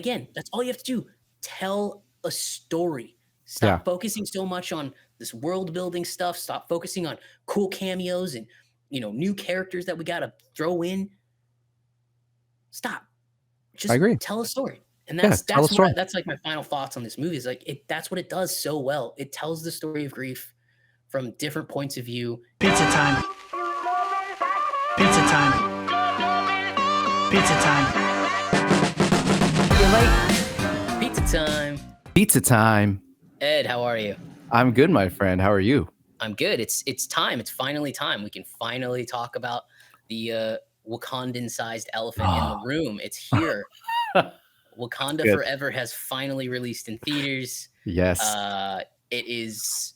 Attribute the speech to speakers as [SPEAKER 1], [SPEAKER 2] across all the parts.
[SPEAKER 1] again, that's all you have to do. Tell a story.
[SPEAKER 2] Yeah.
[SPEAKER 1] Stop focusing so much on this world building stuff. Stop focusing on cool cameos and new characters that we got to throw in. Stop.
[SPEAKER 2] I
[SPEAKER 1] Just
[SPEAKER 2] agree.
[SPEAKER 1] tell a story. And
[SPEAKER 2] Yeah, tell a story.
[SPEAKER 1] that's like my final thoughts on this movie is like that's what it does so well. It tells the story of grief from different points of view.
[SPEAKER 3] Pizza time. Pizza time. Pizza time.
[SPEAKER 1] You're right. Pizza time.
[SPEAKER 2] Pizza time.
[SPEAKER 1] Ed, how are you?
[SPEAKER 2] I'm good, my friend. How are you?
[SPEAKER 1] I'm good. It's time. It's finally time. We can finally talk about the Wakandan-sized elephant in the room. It's here. Wakanda Forever has finally released in theaters.
[SPEAKER 2] Yes.
[SPEAKER 1] It's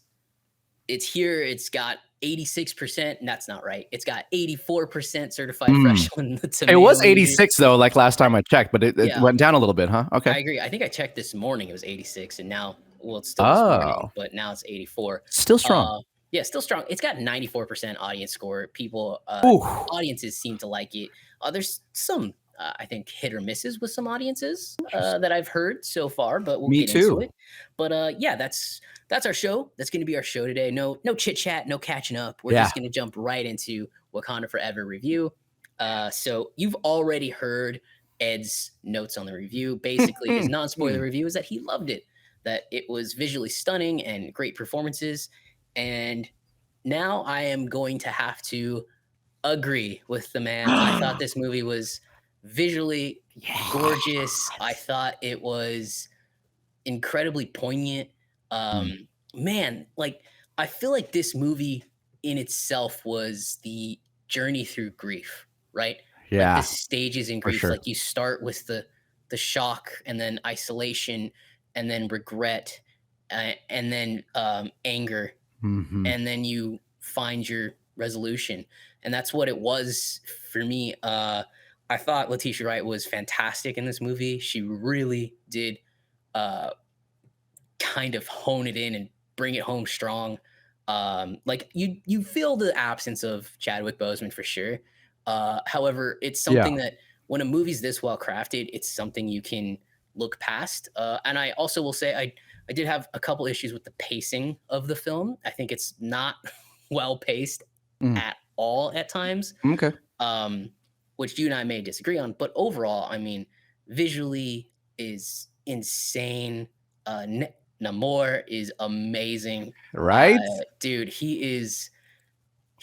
[SPEAKER 1] here. It's got 86%. And that's not right. It's got 84% certified fresh on the tomato.
[SPEAKER 2] It was 86 though, like last time I checked, but it went down a little bit, huh? Okay.
[SPEAKER 1] I agree. I think I checked this morning. It was 86, and now it's still this morning, but now it's 84.
[SPEAKER 2] Still strong.
[SPEAKER 1] Yeah, still strong. It's got 94% audience score. People, audiences seem to like it. There's some, I think, hit or misses with some audiences that I've heard so far, but we'll get into it. But yeah, that's our show. That's going to be our show today. No chit chat, no catching up. We're just going to jump right into Wakanda Forever review. So you've already heard Ed's notes on the review. Basically, his non-spoiler review is that he loved it, that it was visually stunning and great performances. And now I am going to have to agree with the man. I thought this movie was visually gorgeous. I thought it was incredibly poignant. Man, like I feel like this movie in itself was the journey through grief, right?
[SPEAKER 2] Yeah.
[SPEAKER 1] Like the stages in grief.
[SPEAKER 2] Sure.
[SPEAKER 1] Like you start with the shock, and then isolation, and then regret, and then anger. And then you find your resolution. And that's what it was for me. I thought Letitia Wright was fantastic in this movie. She really did kind of hone it in and bring it home strong. Like you feel the absence of Chadwick Boseman for sure. However, it's something that when a movie's this well crafted, it's something you can look past. And I also will say I did have a couple issues with the pacing of the film. I think it's not well paced at all at times.
[SPEAKER 2] Okay.
[SPEAKER 1] Which you and I may disagree on, but overall, I mean, visually is insane. Namor is amazing.
[SPEAKER 2] Right?
[SPEAKER 1] Dude, he's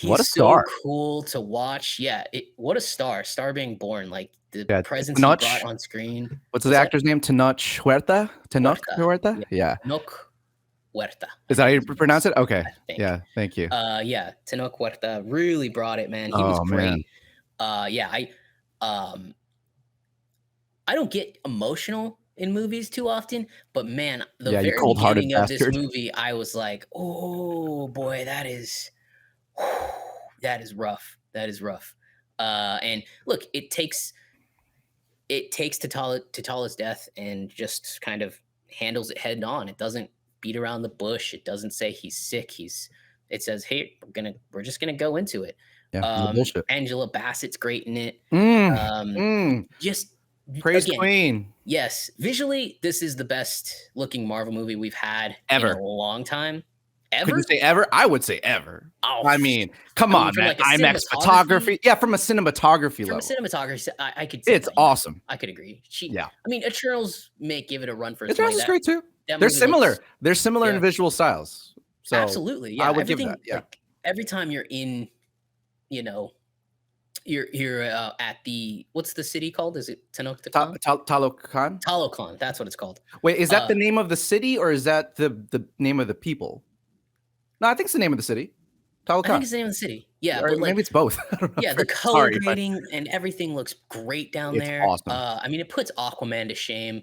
[SPEAKER 2] what a
[SPEAKER 1] so
[SPEAKER 2] star.
[SPEAKER 1] Cool to watch. Yeah, what a star. Star being born. Like the presence he brought on screen.
[SPEAKER 2] What's the actor's name? Tenoch Huerta? Tenoch Huerta? Yeah.
[SPEAKER 1] Tenoch Huerta.
[SPEAKER 2] Is that how you pronounce it? Okay. Yeah, thank you.
[SPEAKER 1] Yeah, Tenoch Huerta really brought it, man. He was great. Yeah, I don't get emotional in movies too often, but man, the very beginning of this movie, I was like, oh boy, that is rough. That is rough. And look, it takes T'Challa's death and just kind of handles it head on. It doesn't beat around the bush. It doesn't say he's sick. It says, hey, we're just gonna go into it.
[SPEAKER 2] Yeah,
[SPEAKER 1] Angela Bassett's great in it. Just
[SPEAKER 2] praise Queen.
[SPEAKER 1] Yes, visually, this is the best looking Marvel movie we've had
[SPEAKER 2] ever
[SPEAKER 1] in a long time. Ever?
[SPEAKER 2] Could you say ever? I would say ever.
[SPEAKER 1] Oh,
[SPEAKER 2] I mean, come on, man. Like IMAX photography. Yeah, from a cinematography level.
[SPEAKER 1] From a cinematography, I could.
[SPEAKER 2] It's awesome.
[SPEAKER 1] I could agree.
[SPEAKER 2] Yeah.
[SPEAKER 1] I mean, Eternals may give it a run for its
[SPEAKER 2] money. Eternals is great too. They're similar. They're similar in visual styles. So
[SPEAKER 1] absolutely. Yeah.
[SPEAKER 2] I would give that. Yeah.
[SPEAKER 1] Like, every time you're in, you're at the, what's the city called? Is it Tenochtitlan?
[SPEAKER 2] Talokan?
[SPEAKER 1] Talokan. That's what it's called.
[SPEAKER 2] Wait, is that the name of the city or is that the name of the people? No, I think it's the name of the city. Talokan.
[SPEAKER 1] I think it's the name of the city. Yeah,
[SPEAKER 2] or maybe it's both.
[SPEAKER 1] Yeah, the color grading and everything looks great down there.
[SPEAKER 2] It's awesome.
[SPEAKER 1] I mean, it puts Aquaman to shame.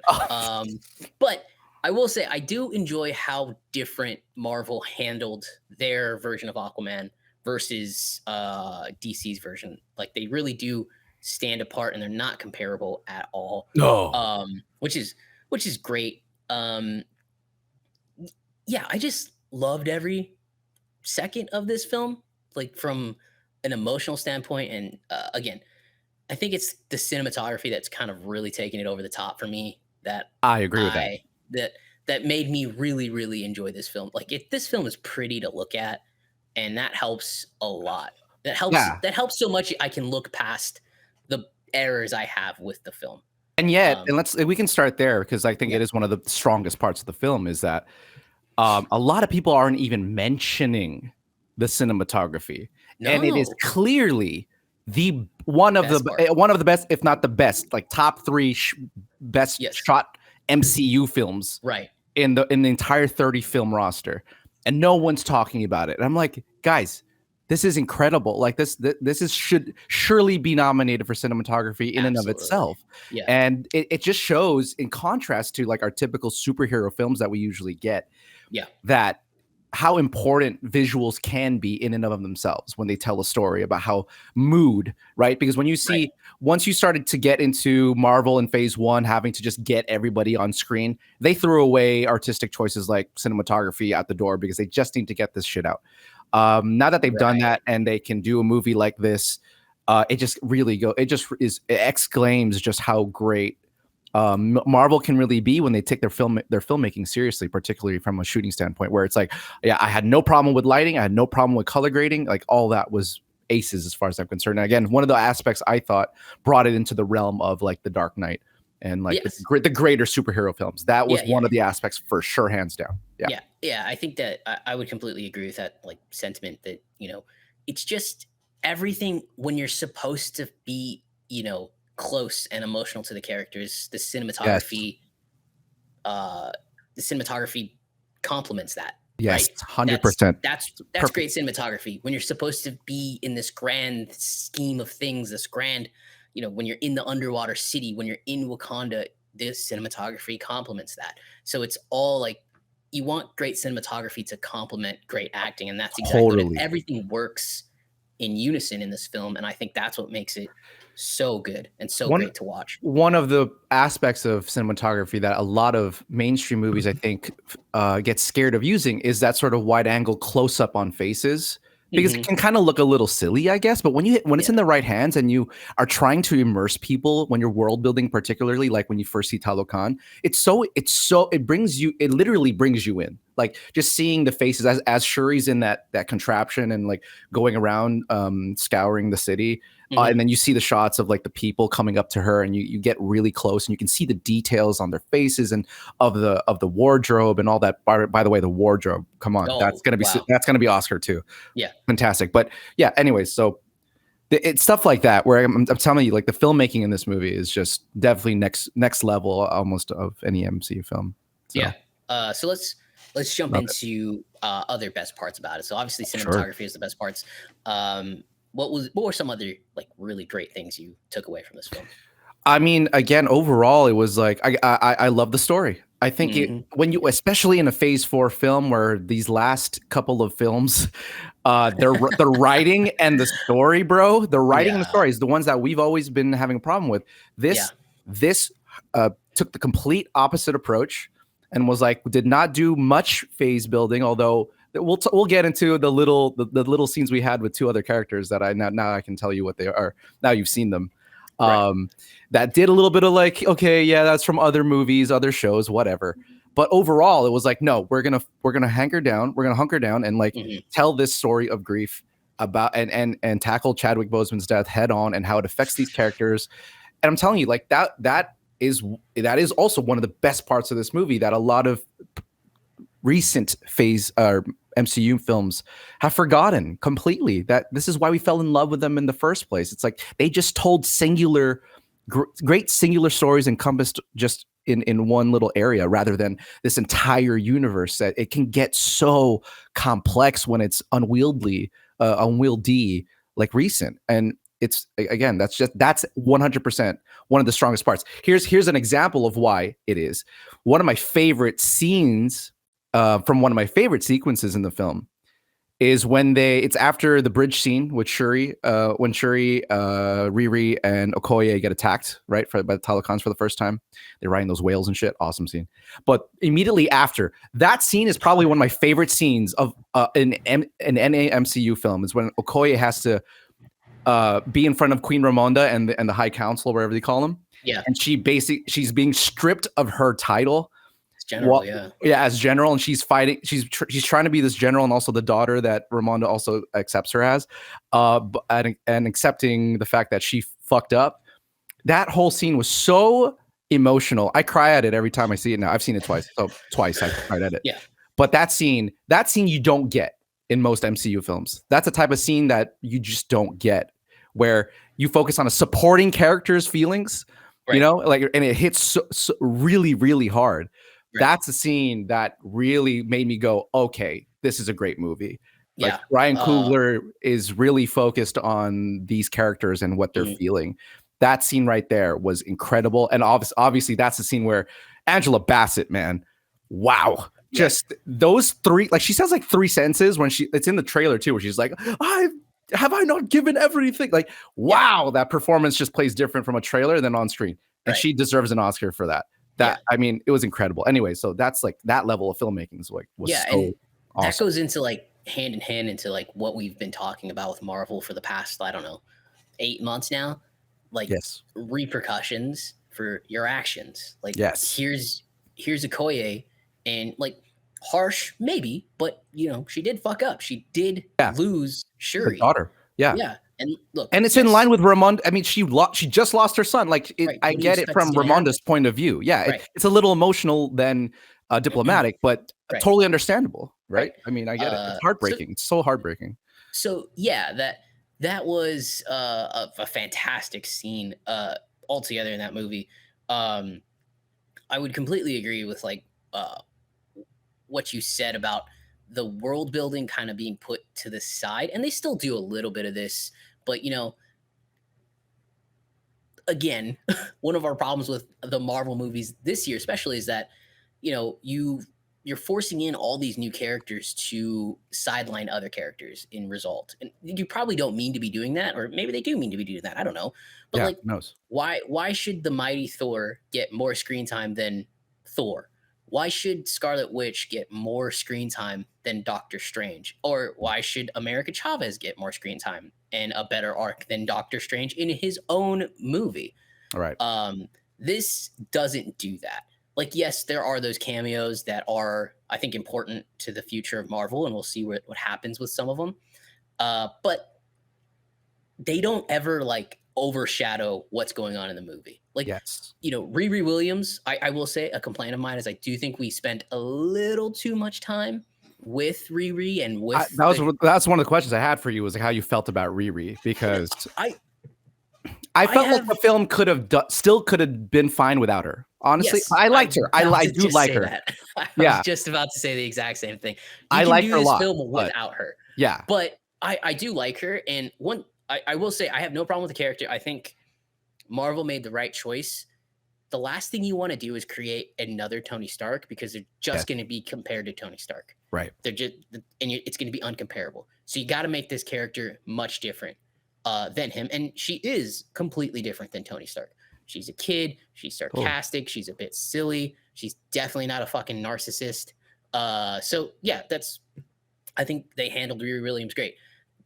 [SPEAKER 1] But I will say I do enjoy how different Marvel handled their version of Aquaman versus DC's version. Like they really do stand apart and they're not comparable at all.
[SPEAKER 2] No.
[SPEAKER 1] Which is great. Yeah, I just loved every second of this film, like from an emotional standpoint. And again, I think it's the cinematography that's kind of really taking it over the top for me. that
[SPEAKER 2] I agree with that.
[SPEAKER 1] that made me really, really enjoy this film. Like, this film is pretty to look at, and that helps a lot.
[SPEAKER 2] Yeah.
[SPEAKER 1] That helps so much. I can look past the errors I have with the film.
[SPEAKER 2] And yet, and we can start there because I think
[SPEAKER 1] Yeah.
[SPEAKER 2] it is one of the strongest parts of the film is that a lot of people aren't even mentioning the cinematography, and it is
[SPEAKER 1] No.
[SPEAKER 2] clearly one of the best, if not the best, like top 3 best
[SPEAKER 1] Yes.
[SPEAKER 2] shot MCU films
[SPEAKER 1] Right.
[SPEAKER 2] in the entire 30 film roster, and no one's talking about it. And I'm like, guys, this is incredible. Like should surely be nominated for cinematography in and of itself.
[SPEAKER 1] Yeah.
[SPEAKER 2] And it just shows, in contrast to like our typical superhero films that we usually get,
[SPEAKER 1] Yeah.
[SPEAKER 2] that how important visuals can be in and of themselves when they tell a story about how mood, right? Because when you see, once you started to get into Marvel in phase 1, having to just get everybody on screen, they threw away artistic choices like cinematography out the door because they just need to get this shit out. Now that they've done that and they can do a movie like this, it just exclaims just how great Marvel can really be when they take their filmmaking seriously, particularly from a shooting standpoint, where it's like, yeah, I had no problem with lighting, I had no problem with color grading, like all that was aces as far as I'm concerned. And again, one of the aspects I thought brought it into the realm of like the Dark Knight and like the greater superhero films. That was one of the aspects for sure, hands down.
[SPEAKER 1] Yeah. I think that I would completely agree with that like sentiment that, it's just everything when you're supposed to be, close and emotional to the characters. The cinematography complements that.
[SPEAKER 2] Yes,
[SPEAKER 1] right?
[SPEAKER 2] 100%.
[SPEAKER 1] That's great cinematography. When you're supposed to be in this grand scheme of things, this grand, when you're in the underwater city, when you're in Wakanda, this cinematography complements that. So it's all like, you want great cinematography to complement great acting, and that's exactly what it, everything works in unison in this film, and I think that's what makes it so good and so great to watch.
[SPEAKER 2] One of the aspects of cinematography that a lot of mainstream movies, I think, get scared of using is that sort of wide angle close up on faces, because it can kind of look a little silly, I guess. But when it's in the right hands and you are trying to immerse people, when you're world building, particularly like when you first see Talokan, it literally brings you in. Like just seeing the faces as Shuri's in that contraption and like going around scouring the city. And then you see the shots of like the people coming up to her, and you get really close, and you can see the details on their faces and of the wardrobe and all that. By the way, the wardrobe, come on, that's gonna be Oscar too.
[SPEAKER 1] Yeah,
[SPEAKER 2] fantastic. But yeah, anyways, so it's stuff like that where I'm telling you, like the filmmaking in this movie is just definitely next level almost of any MCU film. So.
[SPEAKER 1] Yeah. So let's jump into other best parts about it. So obviously cinematography is the best parts. What were some other like really great things you took away from this film?
[SPEAKER 2] I mean, again, overall, it was like I love the story. I think when you, especially in a Phase 4 film, where these last couple of films, the writing and the story, bro, the writing and the story is the ones that we've always been having a problem with. This took the complete opposite approach and was like, did not do much phase building, although we'll get into the little scenes we had with 2 other characters that now I can tell you what they are. Now you've seen them. That did a little bit of like, okay, yeah, that's from other movies, other shows, whatever. But overall, it was like, no, we're gonna hunker down and like tell this story of grief about and tackle Chadwick Boseman's death head on and how it affects these characters. And I'm telling you, like that is also one of the best parts of this movie that a lot of recent phase MCU films have forgotten completely, that this is why we fell in love with them in the first place. It's like they just told great singular stories encompassed just in one little area, rather than this entire universe that it can get so complex when it's unwieldy like recent. And it's, again, that's 100% one of the strongest parts. Here's an example of why it is one of my favorite scenes from one of my favorite sequences in the film is when it's after the bridge scene with Shuri, when Shuri, Riri, and Okoye get attacked, right, by the Talokans for the first time. They're riding those whales and shit. Awesome scene. But immediately after, that scene is probably one of my favorite scenes of an MCU film, is when Okoye has to be in front of Queen Ramonda and the High Council, wherever they call him.
[SPEAKER 1] Yeah.
[SPEAKER 2] and she's being stripped of her title.
[SPEAKER 1] It's general, yeah.
[SPEAKER 2] Yeah, as general, and she's fighting. She's trying to be this general, and also the daughter that Ramonda also accepts her as, and accepting the fact that she fucked up. That whole scene was so emotional. I cry at it every time I see it now. I've seen it twice. So twice I cried at it.
[SPEAKER 1] Yeah.
[SPEAKER 2] But that scene you don't get in most MCU films. That's a type of scene that you just don't get, where you focus on a supporting character's feelings,
[SPEAKER 1] Right.
[SPEAKER 2] you know, like, and it hits so really, really hard.
[SPEAKER 1] Right.
[SPEAKER 2] That's a scene that really made me go, okay, this is a great movie. Like
[SPEAKER 1] Yeah.
[SPEAKER 2] Ryan Coogler is really focused on these characters and what they're feeling. That scene right there was incredible. And obviously that's the scene where Angela Bassett, man, wow.
[SPEAKER 1] Yeah.
[SPEAKER 2] Just those three, like she says like 3 sentences when it's in the trailer too, where she's like, have I not given everything? Like, wow, that performance just plays different from a trailer than on screen. And she deserves an Oscar for that. I mean, it was incredible. Anyway, so that's like that level of filmmaking was so
[SPEAKER 1] and
[SPEAKER 2] awesome.
[SPEAKER 1] That goes into like hand in hand into like what we've been talking about with Marvel for the past, I don't know, 8 months now. Like repercussions for your actions. Like here's Okoye, and like harsh maybe, but you know, she did fuck up. She did lose Shuri.
[SPEAKER 2] Her daughter. Yeah.
[SPEAKER 1] Yeah. And look,
[SPEAKER 2] and it's in line with Ramonda. I mean, she just lost her son. Like, I get it from Ramonda's point of view. Yeah, it's a little emotional than diplomatic, but totally understandable, right? I mean, I get it. It's heartbreaking. It's so heartbreaking.
[SPEAKER 1] So yeah, that was a fantastic scene altogether in that movie. I would completely agree with like what you said about the world building kind of being put to the side, and they still do a little bit of this. But, you know, again, one of our problems with the Marvel movies this year, especially, is that, you know, you're forcing in all these new characters to sideline other characters in result. And you probably don't mean to be doing that, or maybe they do mean to be doing that. I don't know. But like, why should the mighty Thor get more screen time than Thor? Why should Scarlet Witch get more screen time than Doctor Strange? Or why should America Chavez get more screen time and a better arc than Doctor Strange in his own movie?
[SPEAKER 2] All right.
[SPEAKER 1] This doesn't do that. Like, yes, there are those cameos that are, I think, important to the future of Marvel, and we'll see what happens with some of them. But they don't ever like overshadow what's going on in the movie. Like, you know, Riri Williams, I will say a complaint of mine is I do think we spent a little too much time with Riri and with
[SPEAKER 2] that's one of the questions I had for you, was like how you felt about Riri, because I felt like the film could have been fine without her. Honestly, I liked her. I do like her.
[SPEAKER 1] I was just about to say the exact same thing.
[SPEAKER 2] I like her a lot.
[SPEAKER 1] Film without her.
[SPEAKER 2] Yeah,
[SPEAKER 1] but I do like her, and I will say I have no problem with the character. I think Marvel made the right choice. The last thing you want to do is create another Tony Stark, because they're just going to be compared to Tony Stark.
[SPEAKER 2] Right.
[SPEAKER 1] They're just, and it's going to be uncomparable. So you got to make this character much different than him. And she is completely different than Tony Stark. She's a kid. She's sarcastic. She's a bit silly. She's definitely not a fucking narcissist. So yeah, I think they handled Riri Williams great.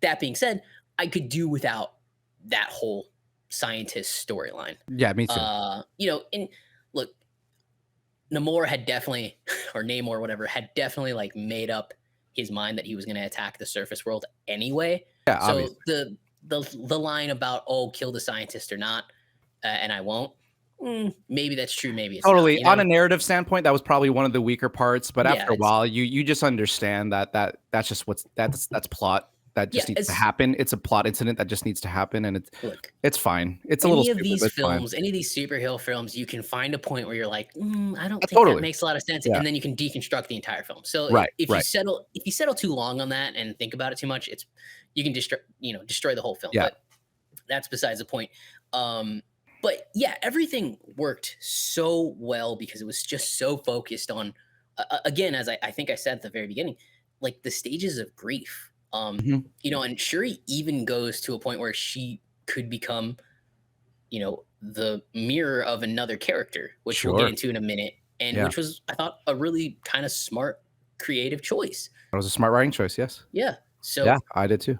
[SPEAKER 1] That being said, I could do without that whole scientist storyline.
[SPEAKER 2] Yeah, me too.
[SPEAKER 1] You know, and look, Namor had definitely, or Namor, whatever, had definitely like made up his mind that he was going to attack the surface world anyway.
[SPEAKER 2] Yeah,
[SPEAKER 1] so
[SPEAKER 2] obviously.
[SPEAKER 1] the line about, oh, kill the scientist or not, and I won't. Maybe that's true. Maybe it's
[SPEAKER 2] totally
[SPEAKER 1] not, you know?
[SPEAKER 2] On a narrative standpoint, that was probably one of the weaker parts. But after a while, you just understand that's just that's plot. That just needs to happen. It's a plot incident that just needs to happen, and it's fine. It's a little stupid,
[SPEAKER 1] these films, any of these superhero films, you can find a point where you're like, I don't think that makes a lot of sense, and then you can deconstruct the entire film. So if you settle too long on that and think about it too much, you can destroy the whole film.
[SPEAKER 2] Yeah.
[SPEAKER 1] But that's besides the point. But yeah, everything worked so well because it was just so focused on, again, as I think I said at the very beginning, like the stages of grief. You know, and Shuri even goes to a point where she could become, you know, the mirror of another character, which we'll get into in a minute, and which was, I thought, a really kind of smart, creative choice.
[SPEAKER 2] It was a smart writing choice, yes.
[SPEAKER 1] Yeah. So
[SPEAKER 2] yeah, I did too.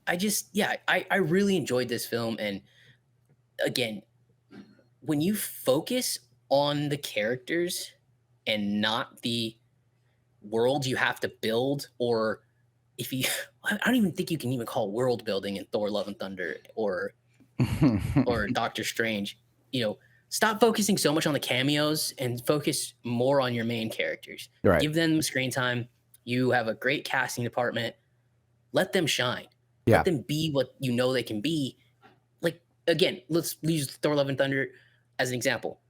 [SPEAKER 1] I really enjoyed this film, and again, when you focus on the characters and not the world you have to build, or if you, I don't even think you can even call world building in Thor: Love and Thunder or Doctor Strange. You know, stop focusing so much on the cameos and focus more on your main characters.
[SPEAKER 2] Right.
[SPEAKER 1] Give them screen time. You have a great casting department. Let them shine.
[SPEAKER 2] Yeah.
[SPEAKER 1] Let them be what you know they can be. Like, again, let's use Thor: Love and Thunder as an example.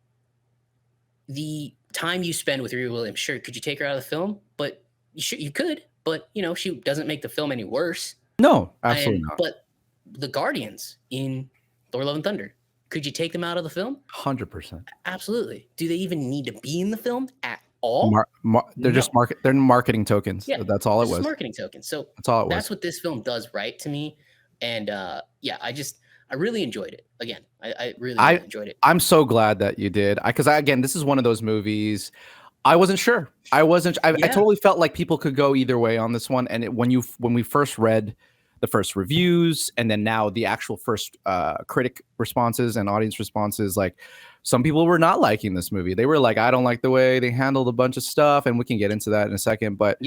[SPEAKER 1] The time you spend with Riri Williams, sure, could you take her out of the film? But you could, but you know, she doesn't make the film any worse.
[SPEAKER 2] No, absolutely not.
[SPEAKER 1] But the Guardians in Thor: Love and Thunder, could you take them out of the film?
[SPEAKER 2] 100%.
[SPEAKER 1] Absolutely. Do they even need to be in the film at all?
[SPEAKER 2] They're just they're marketing tokens. Yeah, that's all it was.
[SPEAKER 1] Marketing tokens. So
[SPEAKER 2] that's all it was.
[SPEAKER 1] That's what this film does right to me. And I really enjoyed it. Again, I really enjoyed it.
[SPEAKER 2] I'm so glad that you did. Because again, this is one of those movies. I wasn't sure. I totally felt like people could go either way on this one. And when we first read the first reviews, and then now the actual first critic responses and audience responses, like some people were not liking this movie. They were like, I don't like the way they handled a bunch of stuff, and we can get into that in a second. But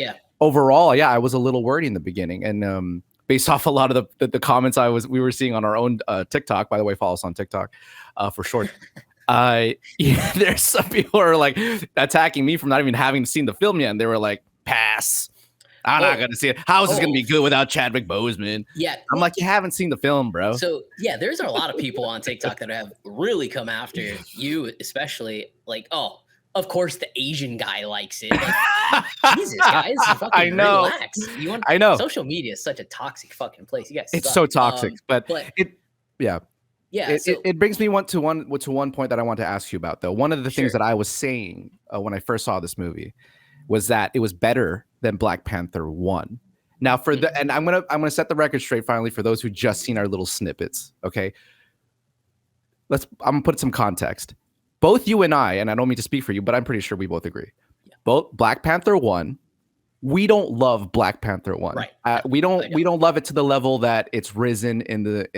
[SPEAKER 2] overall, I was a little worried in the beginning, and based off a lot of the comments we were seeing on our own TikTok. By the way, follow us on TikTok for short. There's some people who are like attacking me from not even having seen the film yet, and they were like, pass. I'm not gonna see it. How is this gonna be good without Chadwick Boseman?
[SPEAKER 1] Yeah,
[SPEAKER 2] I'm like, you haven't seen the film, bro.
[SPEAKER 1] So there's a lot of people on TikTok that have really come after you, especially like, oh, of course the Asian guy likes it. Like, Jesus, guys, fucking relax. I know. Social media is such a toxic fucking place. You guys,
[SPEAKER 2] it's so toxic, but it brings me to one point that I want to ask you about, though. One of the things that I was saying when I first saw this movie was that it was better than Black Panther 1. Now and I'm gonna set the record straight finally for those who just seen our little snippets. Okay, I'm gonna put some context. Both you and I don't mean to speak for you, but I'm pretty sure we both agree. Yeah. Both Black Panther 1, we don't love Black Panther 1. Right. We don't love it to the level that it's risen in the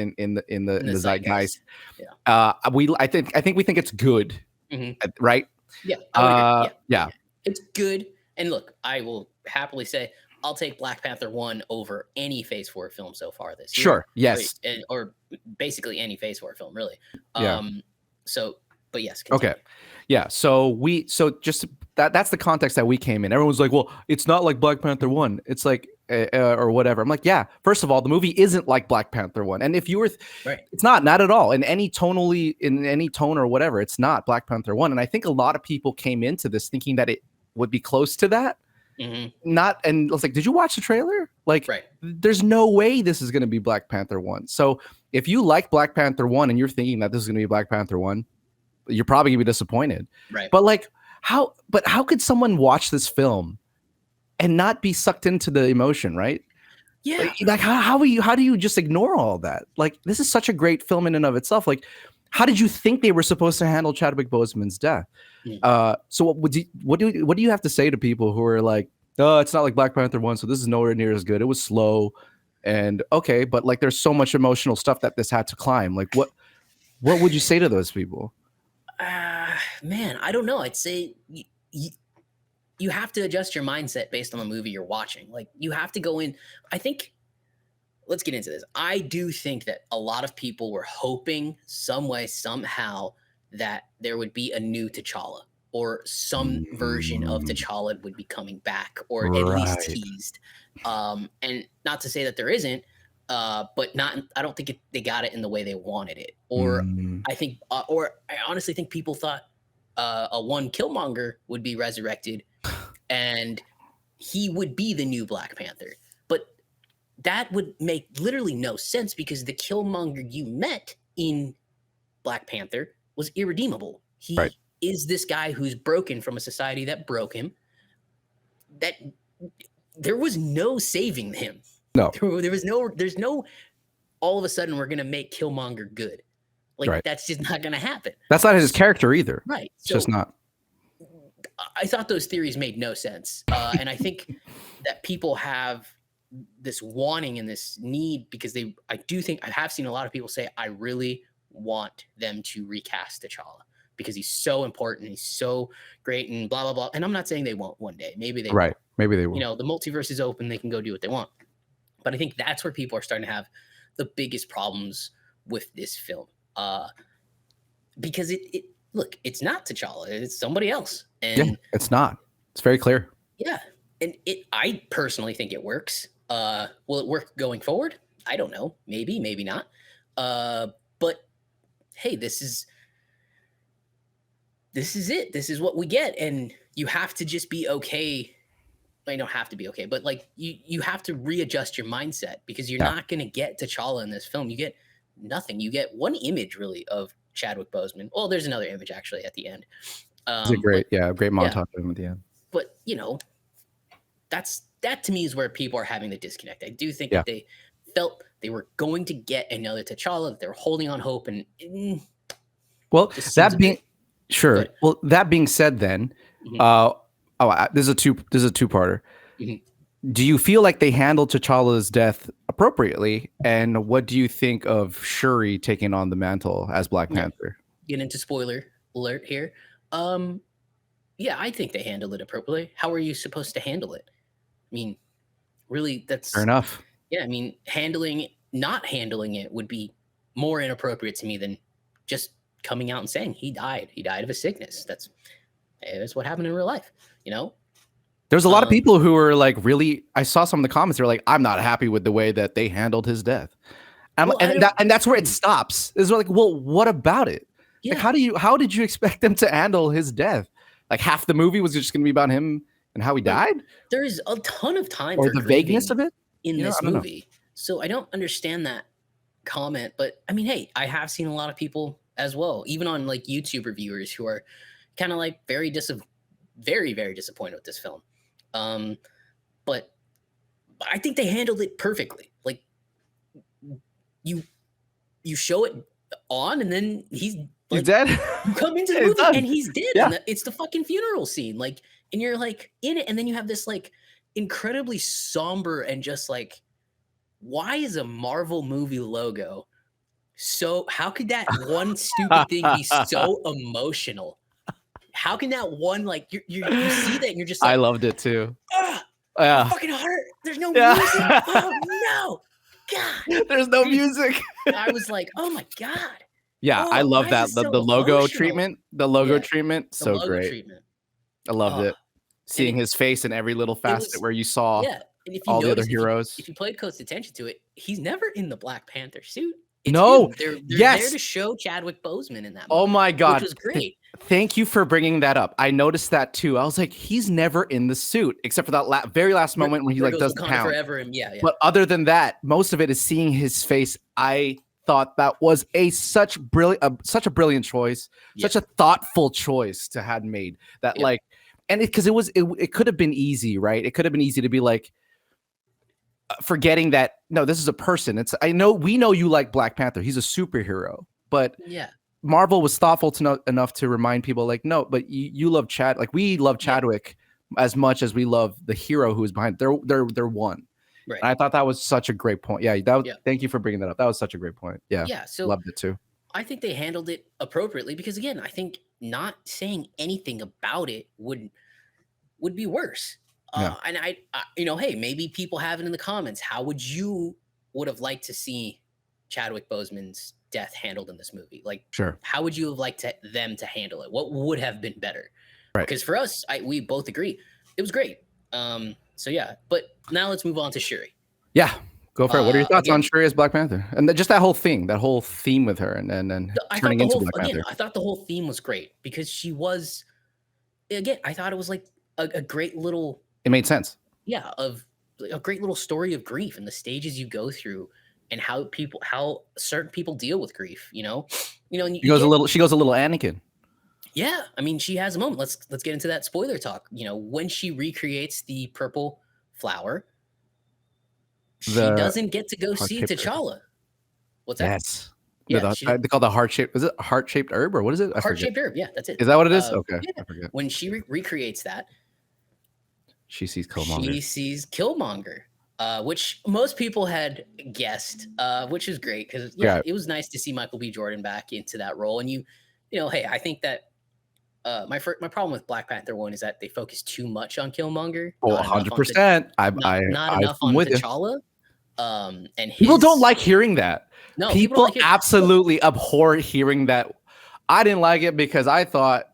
[SPEAKER 2] zeitgeist. Yeah. I think we think it's good. Mm-hmm. Right?
[SPEAKER 1] Yeah. Yeah. It's good. And look, I will happily say I'll take Black Panther 1 over any Phase 4 film so far this year.
[SPEAKER 2] Sure. Yes.
[SPEAKER 1] Or basically any Phase 4 film, really.
[SPEAKER 2] Yeah.
[SPEAKER 1] But yes. Continue.
[SPEAKER 2] Okay. Yeah. So just that's the context that we came in. Everyone's like, well, it's not like Black Panther 1. It's like, or whatever. I'm like, yeah, first of all, the movie isn't like Black Panther 1. And if you were, it's not at all in any tone or whatever. It's not Black Panther 1. And I think a lot of people came into this thinking that it would be close to that. Mm-hmm. And I was like, did you watch the trailer? Like, there's no way this is going to be Black Panther 1. So if you like Black Panther 1 and you're thinking that this is going to be Black Panther 1, you're probably gonna be disappointed.
[SPEAKER 1] Right.
[SPEAKER 2] But like, how could someone watch this film and not be sucked into the emotion, right?
[SPEAKER 1] Yeah.
[SPEAKER 2] Like how do you just ignore all that? Like, this is such a great film in and of itself. Like, how did you think they were supposed to handle Chadwick Boseman's death? So what do you have to say to people who are like, oh, it's not like Black Panther 1, so this is nowhere near as good. It was slow, and okay, but like, there's so much emotional stuff that this had to climb. Like, what would you say to those people?
[SPEAKER 1] Man, I don't know. I'd say you have to adjust your mindset based on the movie you're watching. Like, you have to go in. I think, let's get into this. I do think that a lot of people were hoping some way, somehow, that there would be a new T'Challa, or some version of T'Challa would be coming back, or at least teased. And not to say that there isn't, but I don't think they got it in the way they wanted it. Or I think, or I honestly think people thought one Killmonger would be resurrected and he would be the new Black Panther. But that would make literally no sense, because the Killmonger you met in Black Panther was irredeemable. He is this guy who's broken from a society that broke him. That there was no saving him.
[SPEAKER 2] No,
[SPEAKER 1] there's no, all of a sudden we're going to make Killmonger good. Like, that's just not going to happen.
[SPEAKER 2] That's not his character either.
[SPEAKER 1] Right.
[SPEAKER 2] It's just not.
[SPEAKER 1] I thought those theories made no sense. And I think that people have this wanting and this need, because I have seen a lot of people say, I really want them to recast T'Challa. because he's so important, he's so great, and blah blah blah. And I'm not saying they won't one day. Maybe they
[SPEAKER 2] right.
[SPEAKER 1] won't.
[SPEAKER 2] Maybe they will.
[SPEAKER 1] You know, the multiverse is open; they can go do what they want. But I think that's where people are starting to have the biggest problems with this film, because it look, it's not T'Challa, it's somebody else, and
[SPEAKER 2] yeah, it's not. It's very clear.
[SPEAKER 1] Yeah, and I personally think it works. Will it work going forward? I don't know. Maybe, maybe not. But hey, this is it. This is what we get, and you have to just be okay. I don't have to be okay, but like you have to readjust your mindset, because you're not going to get T'Challa in this film. You get nothing. You get one image really of Chadwick Boseman. Well, there's another image actually at the end.
[SPEAKER 2] It's a great montage of him at the end.
[SPEAKER 1] But you know, that to me is where people are having the disconnect. I do think that they felt they were going to get another T'Challa, that they were holding on hope, and
[SPEAKER 2] well, that being sure. Well, that being said, then, this is a two-parter. Mm-hmm. Do you feel like they handled T'Challa's death appropriately, and what do you think of Shuri taking on the mantle as Black Panther?
[SPEAKER 1] Get into spoiler alert here. Yeah, I think they handled it appropriately. How are you supposed to handle it? I mean, really, that's
[SPEAKER 2] fair enough.
[SPEAKER 1] Yeah, I mean, not handling it would be more inappropriate to me than just coming out and saying he died. He died of a sickness. That's what happened in real life, you know?
[SPEAKER 2] There's a lot of people who are like, really, I saw some of the comments. They're like, I'm not happy with the way that they handled his death. And that's where it stops. It's like, well, what about it? Yeah. Like, how did you expect them to handle his death? Like, half the movie was just going to be about him and how he died?
[SPEAKER 1] There's a ton of time
[SPEAKER 2] or the vagueness of it
[SPEAKER 1] in this movie. So I don't understand that comment. But I mean, hey, I have seen a lot of people as well, even on like YouTube reviewers, who are kind of like very, very disappointed with this film. But I think they handled it perfectly. Like, you show it on, and then he's
[SPEAKER 2] dead.
[SPEAKER 1] You come into the movie and he's dead. Yeah. And it's the fucking funeral scene. Like, and you're like in it, and then you have this like incredibly somber and just like, why is a Marvel movie logo so? How could that one stupid thing be so emotional? How can that one, like, you see that and you're just like,
[SPEAKER 2] I loved it too.
[SPEAKER 1] My fucking heart. There's no music. Oh no, God.
[SPEAKER 2] There's no music.
[SPEAKER 1] I was like, oh my God.
[SPEAKER 2] Yeah, I love that. The logo treatment. The logo treatment. So great. I loved it. Seeing his face in every little facet where you saw
[SPEAKER 1] and if you
[SPEAKER 2] all
[SPEAKER 1] notice,
[SPEAKER 2] the other heroes.
[SPEAKER 1] If you played close attention to it, he's never in the Black Panther suit.
[SPEAKER 2] No,
[SPEAKER 1] they're there to show Chadwick Boseman in that movie.
[SPEAKER 2] Oh my God,
[SPEAKER 1] which was great.
[SPEAKER 2] Thank you for bringing that up. I noticed that too. I was like, he's never in the suit except for that very last moment when he like doesn't count.
[SPEAKER 1] Forever and
[SPEAKER 2] But other than that, most of it is seeing his face. I thought that was such a brilliant choice, such a thoughtful choice to have made that like, and because it could have been easy, right? It could have been easy to be like, forgetting that no, this is a person. We know you like Black Panther. He's a superhero, but Marvel was thoughtful enough to remind people like, no, but you love Chad. Like, we love Chadwick as much as we love the hero who is behind. They're one. Right. And I thought that was such a great point. Thank you for bringing that up. That was such a great point. Yeah. So loved it too.
[SPEAKER 1] I think they handled it appropriately, because again, I think not saying anything about it would be worse. And I hey, maybe people have it in the comments. How would have liked to see Chadwick Boseman's death handled in this movie? Like,
[SPEAKER 2] sure.
[SPEAKER 1] How would you have liked them to handle it? What would have been better?
[SPEAKER 2] Right.
[SPEAKER 1] Because for us, we both agree it was great. So yeah, but now let's move on to Shuri.
[SPEAKER 2] Yeah, go for it. What are your thoughts on Shuri as Black Panther, and just that whole theme with her, and turning into Black Panther?
[SPEAKER 1] I thought the whole theme was great, because she was, again, I thought it was like a great little.
[SPEAKER 2] It made sense.
[SPEAKER 1] Yeah, of a great little story of grief and the stages you go through, and how certain people deal with grief. You know. And she goes a little
[SPEAKER 2] Anakin.
[SPEAKER 1] Yeah, I mean, she has a moment. Let's get into that spoiler talk. When she recreates the purple flower, she doesn't get to go see T'Challa. What's that?
[SPEAKER 2] Yes. Yeah, they call the heart-shaped. Is it heart-shaped herb, or what is it?
[SPEAKER 1] Heart-shaped herb. Yeah, that's it.
[SPEAKER 2] Is that what it is? Okay,
[SPEAKER 1] yeah. I forget. When she recreates that,
[SPEAKER 2] she sees Killmonger.
[SPEAKER 1] Which most people had guessed, which is great, because it was nice to see Michael B. Jordan back into that role, and hey, I think that my problem with Black Panther 1 is that they focus too much on Killmonger,
[SPEAKER 2] Oh,
[SPEAKER 1] not enough on
[SPEAKER 2] 100%.
[SPEAKER 1] not
[SPEAKER 2] I'm
[SPEAKER 1] enough on
[SPEAKER 2] with you.
[SPEAKER 1] T'Challa. And
[SPEAKER 2] People don't
[SPEAKER 1] his
[SPEAKER 2] like hearing that.
[SPEAKER 1] no, people don't
[SPEAKER 2] People
[SPEAKER 1] like it.
[SPEAKER 2] absolutely abhor hearing that. I didn't like it because I thought